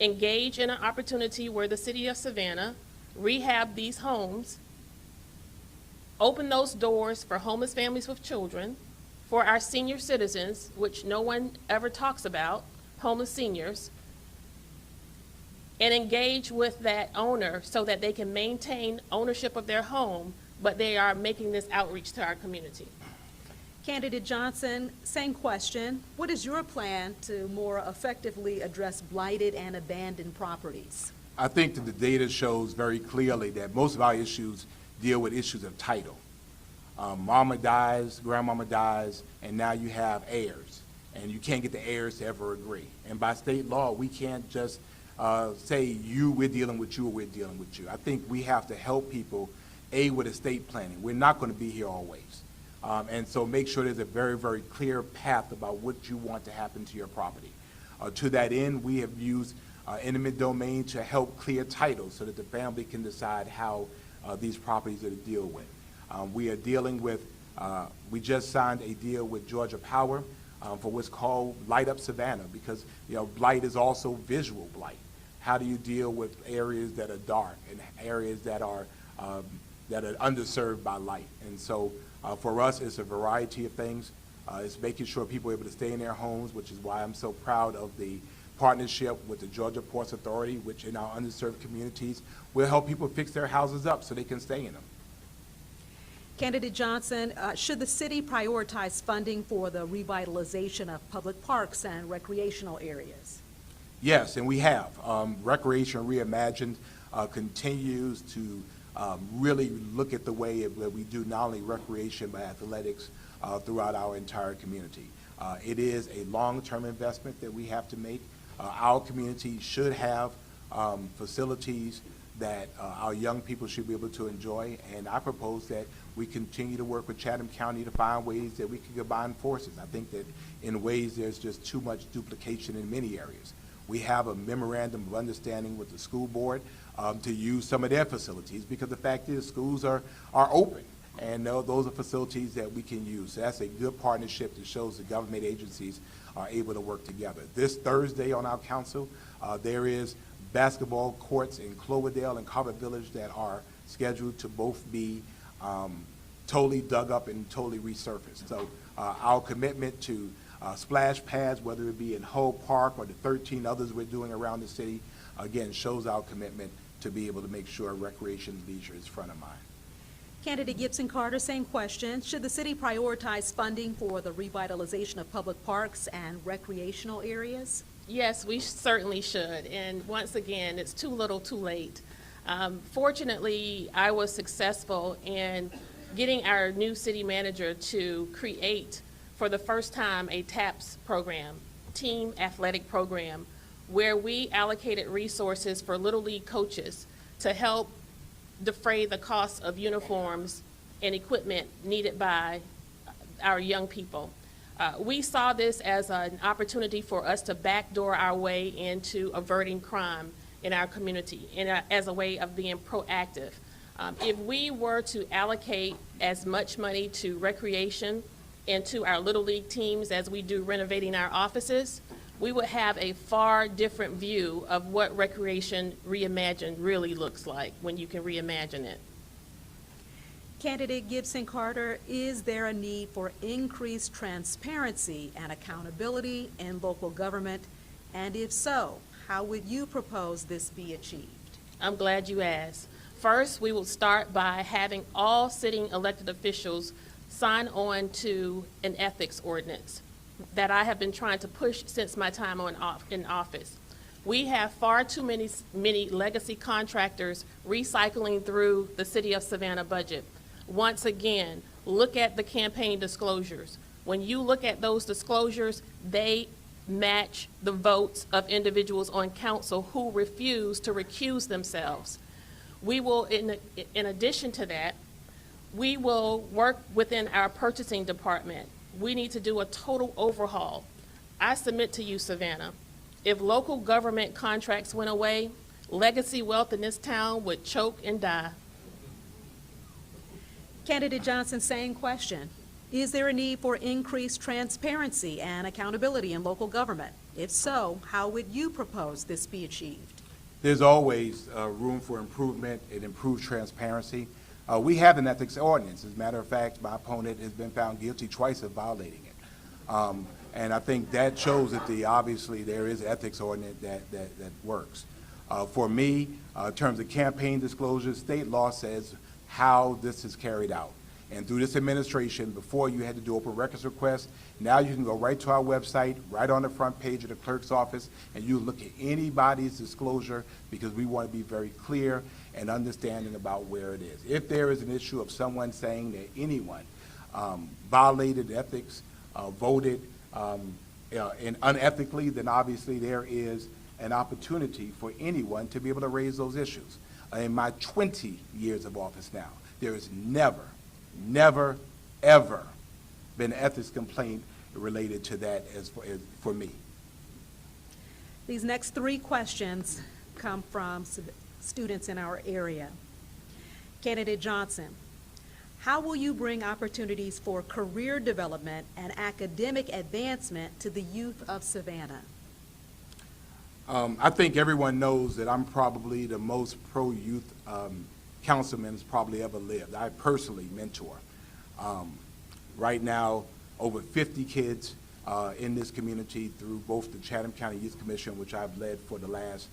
engage in an opportunity where the city of Savannah rehab these homes, open those doors for homeless families with children, for our senior citizens, which no one ever talks about, homeless seniors, and engage with that owner so that they can maintain ownership of their home, but they are making this outreach to our community. Candidate Johnson, same question. What is your plan to more effectively address blighted and abandoned properties? I think that the data shows very clearly that most of our issues deal with issues of title. Mama dies, grandmama dies, and now you have heirs, and you can't get the heirs to ever agree. And by state law, we can't just say we're dealing with you or we're dealing with you. I think we have to help people, with estate planning. We're not going to be here always. And so make sure there's a very, very clear path about what you want to happen to your property. To that end, we have used eminent domain to help clear titles so that the family can decide how these properties are to deal with. We are dealing with, we just signed a deal with Georgia Power for what's called Light Up Savannah, because blight is also visual blight. How do you deal with areas that are dark and areas that are underserved by light? And so for us, it's a variety of things. It's making sure people are able to stay in their homes, which is why I'm so proud of the partnership with the Georgia Ports Authority, which in our underserved communities will help people fix their houses up so they can stay in them. Candidate Johnson, should the city prioritize funding for the revitalization of public parks and recreational areas? Yes, and we have. Recreation Reimagined continues to really look at the way that we do not only recreation but athletics throughout our entire community. It is a long-term investment that we have to make. Our community should have facilities that our young people should be able to enjoy, and I propose that we continue to work with Chatham County to find ways that we can combine forces. I think that in ways there's just too much duplication in many areas. We have a memorandum of understanding with the school board to use some of their facilities, because the fact is schools are open, and those are facilities that we can use. So that's a good partnership that shows the government agencies are able to work together. This Thursday on our council, there is basketball courts in Cloverdale and Carver Village that are scheduled to both be totally dug up and totally resurfaced. So our commitment to splash pads, whether it be in Hull Park or the 13 others we're doing around the city, again, shows our commitment to be able to make sure recreation and leisure is front of mind. Candidate Gibson Carter, same question. Should the city prioritize funding for the revitalization of public parks and recreational areas? Yes, we certainly should. And once again, it's too little, too late. Fortunately, I was successful in getting our new city manager to create, for the first time, a TAPS program, Team Athletic Program, where we allocated resources for Little League coaches to help defray the cost of uniforms and equipment needed by our young people. We saw this as an opportunity for us to backdoor our way into averting crime in our community and as a way of being proactive. If we were to allocate as much money to recreation and to our Little League teams as we do renovating our offices, we would have a far different view of what Recreation Reimagined really looks like when you can reimagine it. Candidate Gibson Carter, is there a need for increased transparency and accountability in local government? And if so, how would you propose this be achieved? I'm glad you asked. First, we will start by having all sitting elected officials sign on to an ethics ordinance that I have been trying to push since my time in office. We have far too many legacy contractors recycling through the City of Savannah budget. Once again, look at the campaign disclosures. When you look at those disclosures, they match the votes of individuals on council who refuse to recuse themselves. We will, in addition to that, we will work within our purchasing department. We need to do a total overhaul. I submit to you, Savannah, if local government contracts went away, legacy wealth in this town would choke and die. Candidate Johnson, same question. Is there a need for increased transparency and accountability in local government? If so, how would you propose this be achieved? There's always room for improvement and improved transparency. We have an ethics ordinance. As a matter of fact, my opponent has been found guilty twice of violating it. And I think that shows that obviously there is an ethics ordinance that works. For me, in terms of campaign disclosures, state law says how this is carried out. And through this administration, before you had to do open records requests, now you can go right to our website, right on the front page of the clerk's office, and you look at anybody's disclosure, because we want to be very clear and understanding about where it is. If there is an issue of someone saying that anyone violated ethics, voted and unethically, then obviously there is an opportunity for anyone to be able to raise those issues. In my 20 years of office now, there has never, ever been an ethics complaint related to that as for me. These next three questions come from students in our area. Candidate Johnson, how will you bring opportunities for career development and academic advancement to the youth of Savannah? I think everyone knows that I'm probably the most pro-youth councilman that's probably ever lived. I personally mentor. Right now, over 50 kids in this community through both the Chatham County Youth Commission, which I've led for the last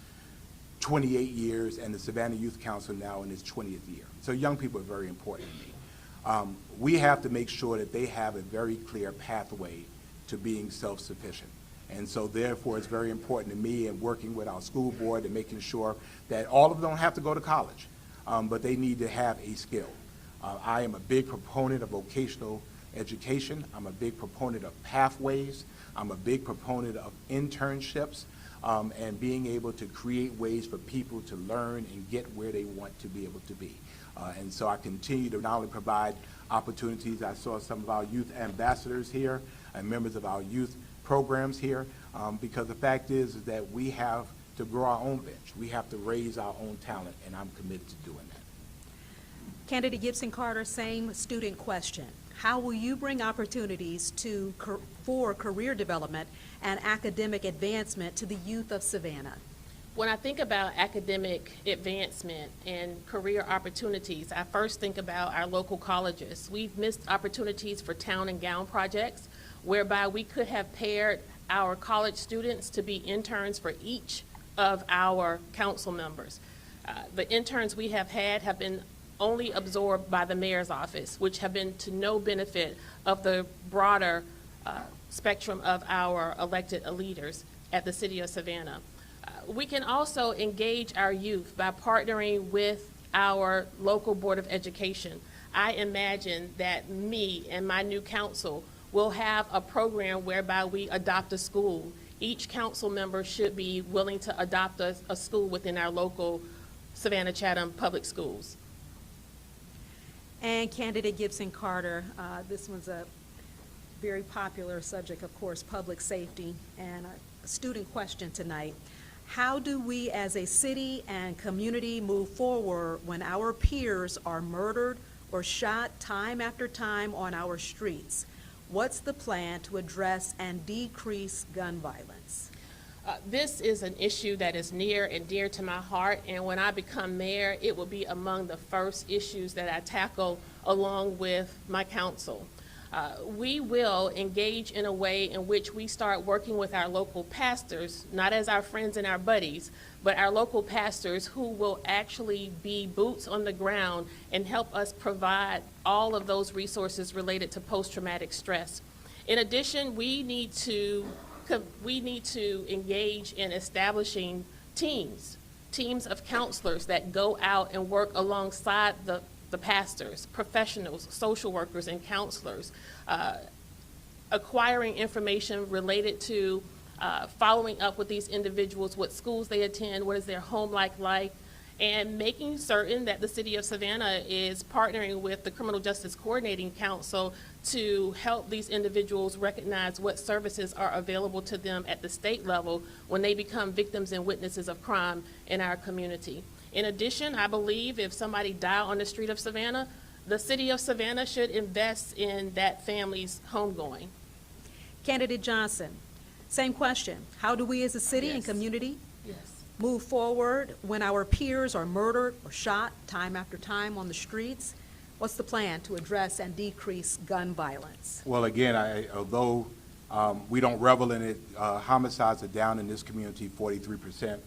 28 years, and the Savannah Youth Council now in its 20th year. So young people are very important to me. We have to make sure that they have a very clear pathway to being self-sufficient. And so therefore, it's very important to me in working with our school board and making sure that all of them don't have to go to college, but they need to have a skill. I am a big proponent of vocational education. I'm a big proponent of pathways. I'm a big proponent of internships and being able to create ways for people to learn and get where they want to be able to be. And so I continue to not only provide opportunities. I saw some of our youth ambassadors here and members of our youth programs here, because the fact is that we have to grow our own bench. We have to raise our own talent, and I'm committed to doing that. Candidate Gibson Carter, same student question. How will you bring opportunities for career development and academic advancement to the youth of Savannah? When I think about academic advancement and career opportunities, I first think about our local colleges. We've missed opportunities for town and gown projects, whereby we could have paired our college students to be interns for each of our council members. The interns we have had have been only absorbed by the mayor's office, which have been to no benefit of the broader spectrum of our elected leaders at the city of Savannah. We can also engage our youth by partnering with our local Board of Education. I imagine that me and my new council will have a program whereby we adopt a school. Each council member should be willing to adopt a school within our local Savannah Chatham public schools. And Candidate Gibson Carter, this one's a very popular subject, of course, public safety, and a student question tonight. How do we as a city and community move forward when our peers are murdered or shot time after time on our streets? What's the plan to address and decrease gun violence? This is an issue that is near and dear to my heart, and when I become mayor, it will be among the first issues that I tackle along with my council. We will engage in a way in which we start working with our local pastors, not as our friends and our buddies, but our local pastors who will actually be boots on the ground and help us provide all of those resources related to post-traumatic stress. In addition, we need to engage in establishing teams of counselors that go out and work alongside the pastors, professionals, social workers, and counselors, acquiring information related to following up with these individuals, what schools they attend, what is their home life like, and making certain that the city of Savannah is partnering with the Criminal Justice Coordinating Council to help these individuals recognize what services are available to them at the state level when they become victims and witnesses of crime in our community. In addition, I believe if somebody died on the street of Savannah, the city of Savannah should invest in that family's homegoing. Candidate Johnson, same question. How do we as a city and Yes. community Yes. move forward when our peers are murdered or shot time after time on the streets? What's the plan to address and decrease gun violence? Well, again, although we don't revel in it, homicides are down in this community 43%.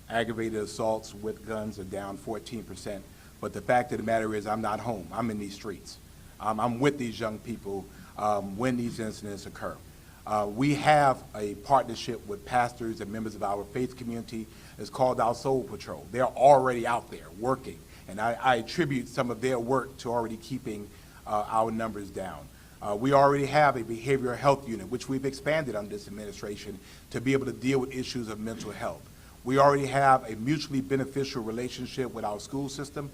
Aggravated assaults with guns are down 14%. But the fact of the matter is, I'm not home. I'm in these streets. I'm with these young people when these incidents occur. We have a partnership with pastors and members of our faith community. It's called our Soul Patrol. They're already out there working, and I attribute some of their work to already keeping our numbers down. We already have a behavioral health unit, which we've expanded under this administration to be able to deal with issues of mental health. We already have a mutually beneficial relationship with our school system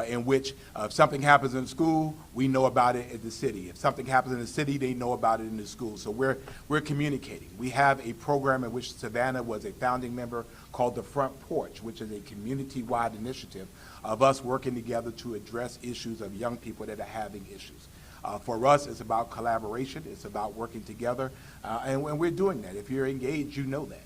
in which if something happens in school, we know about it at the city. If something happens in the city, they know about it in the school. So we're communicating. We have a program in which Savannah was a founding member called The Front Porch, which is a community-wide initiative of us working together to address issues of young people that are having issues. For us, it's about collaboration. It's about working together, and we're doing that. If you're engaged, you know that.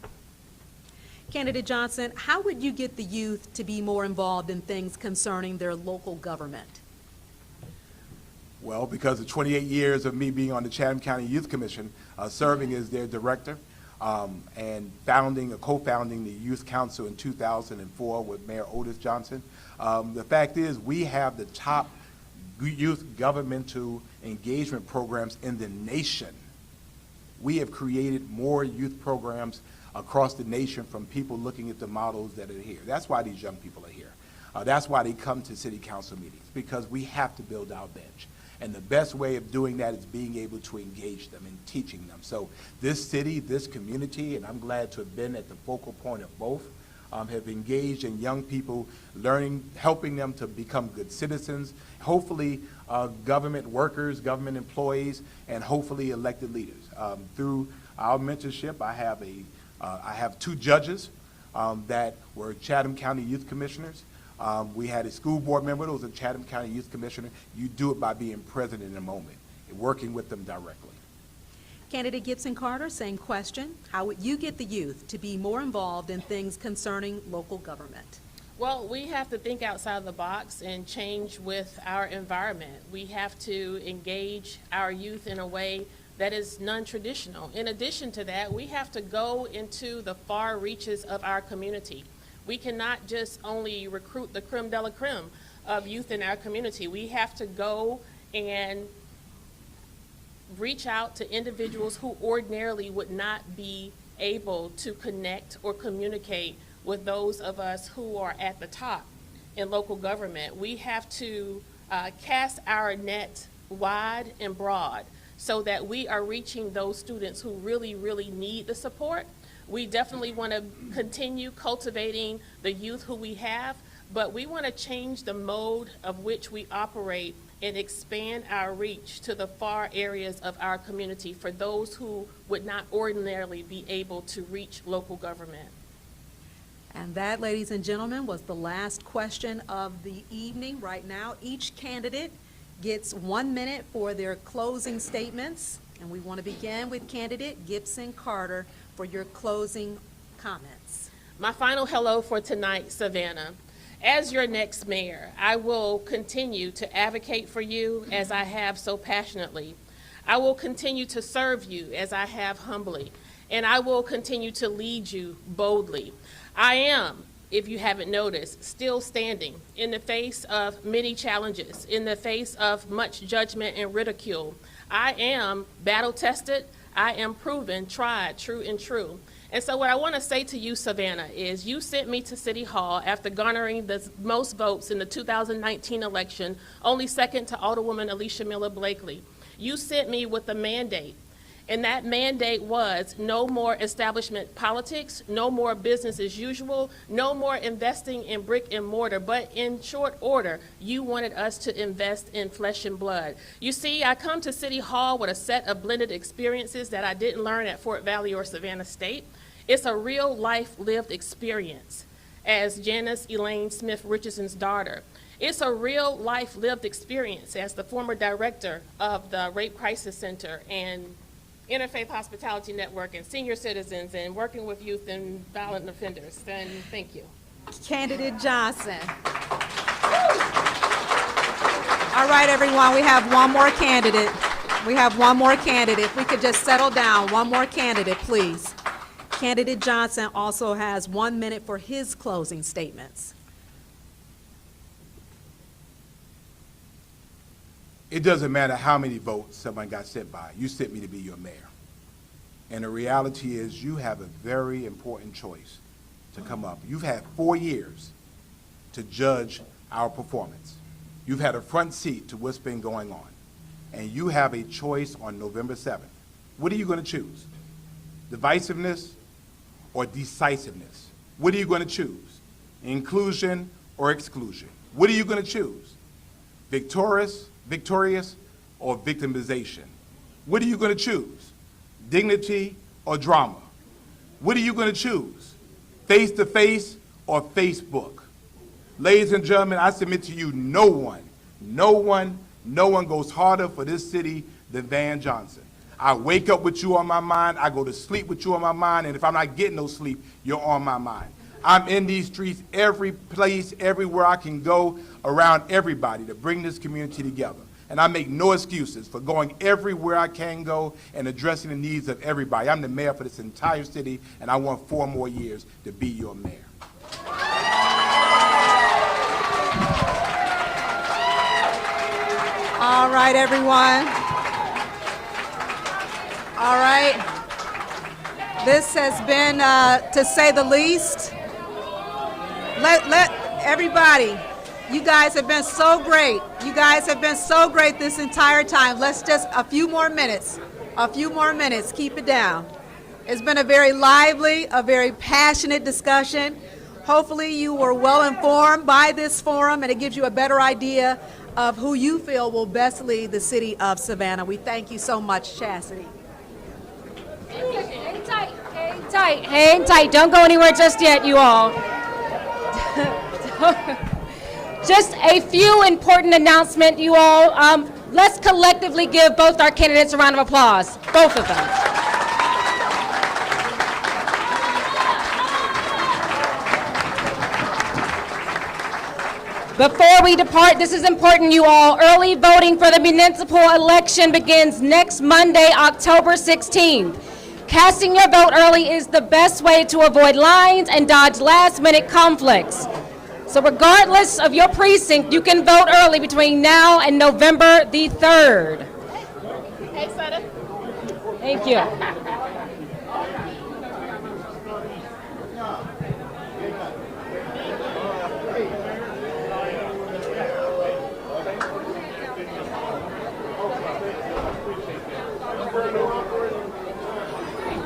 Candidate Johnson, how would you get the youth to be more involved in things concerning their local government? Well, because of 28 years of me being on the Chatham County Youth Commission, serving as their director, and co-founding the Youth Council in 2004 with Mayor Otis Johnson. The fact is, we have the top youth governmental engagement programs in the nation. We have created more youth programs across the nation from people looking at the models that are here. That's why these young people are here. That's why they come to city council meetings, because we have to build our bench. And the best way of doing that is being able to engage them and teaching them. So this city, this community, and I'm glad to have been at the focal point of both, have engaged in young people, learning, helping them to become good citizens, hopefully government workers, government employees, and hopefully elected leaders. Through our mentorship, I have 2 judges that were Chatham County Youth Commissioners. We had a school board member that was a Chatham County Youth Commissioner. You do it by being present in the moment and working with them directly. Candidate Gibson Carter, same question. How would you get the youth to be more involved in things concerning local government? Well, we have to think outside the box and change with our environment. We have to engage our youth in a way that is non-traditional. In addition to that, we have to go into the far reaches of our community. We cannot just only recruit the creme de la creme of youth in our community. We have to go and reach out to individuals who ordinarily would not be able to connect or communicate with those of us who are at the top in local government. We have to cast our net wide and broad so that we are reaching those students who really, really need the support. We definitely want to continue cultivating the youth who we have, but we want to change the mode of which we operate and expand our reach to the far areas of our community for those who would not ordinarily be able to reach local government. And that, ladies and gentlemen, was the last question of the evening. Right now, each candidate gets 1 minute for their closing statements. And we want to begin with candidate Gibson Carter for your closing comments. My final hello for tonight, Savannah. As your next mayor, I will continue to advocate for you as I have so passionately. I will continue to serve you as I have humbly, and I will continue to lead you boldly. I am, if you haven't noticed, still standing in the face of many challenges, in the face of much judgment and ridicule. I am battle-tested. I am proven, tried, true and true. And so what I want to say to you, Savannah, is you sent me to City Hall after garnering the most votes in the 2019 election, only second to Alderwoman Alicia Miller Blakely. You sent me with a mandate, and that mandate was no more establishment politics, no more business as usual, no more investing in brick and mortar, but in short order, you wanted us to invest in flesh and blood. You see, I come to City Hall with a set of blended experiences that I didn't learn at Fort Valley or Savannah State. It's a real life lived experience as Janice Elaine Smith Richardson's daughter. It's a real life lived experience as the former director of the Rape Crisis Center and Interfaith Hospitality Network and senior citizens and working with youth and violent offenders. And thank you. Candidate Johnson. All right, everyone, we have one more candidate. We have one more candidate. If we could just settle down, one more candidate, please. Candidate Johnson also has 1 minute for his closing statements. It doesn't matter how many votes someone got sent by. You sent me to be your mayor. And the reality is you have a very important choice to come up. You've had 4 years to judge our performance. You've had a front seat to what's been going on. And you have a choice on November 7th. What are you going to choose? Divisiveness or decisiveness? What are you going to choose? Inclusion or exclusion? What are you going to choose? Victorious or victimization? What are you going to choose? Dignity or drama? What are you going to choose? Face-to-face or Facebook? Ladies and gentlemen, I submit to you, no one goes harder for this city than Van Johnson. I wake up with you on my mind, I go to sleep with you on my mind, and if I'm not getting no sleep, you're on my mind. I'm in these streets every place, everywhere I can go, around everybody to bring this community together. And I make no excuses for going everywhere I can go and addressing the needs of everybody. I'm the mayor for this entire city, and I want 4 more years to be your mayor. All right, everyone. All right. This has been, to say the least. Let everybody, you guys have been so great. You guys have been so great this entire time. Let's just a few more minutes. Keep it down. It's been a very lively, a very passionate discussion. Hopefully you were well informed by this forum and it gives you a better idea of who you feel will best lead the city of Savannah. We thank you so much, Chastity. Hang tight. Don't go anywhere just yet, you all. Just a few important announcements, you all. Let's collectively give both our candidates a round of applause, both of them. Before we depart, this is important, you all. Early voting for the municipal election begins next Monday, October 16th. Casting your vote early is the best way to avoid lines and dodge last-minute conflicts. So regardless of your precinct, you can vote early between now and November the 3rd. Hey, Sutter. Thank you.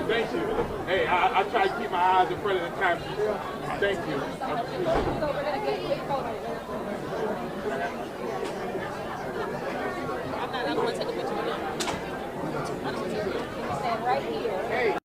Thank you. Hey, I try to keep my eyes in front of the camera. Thank you.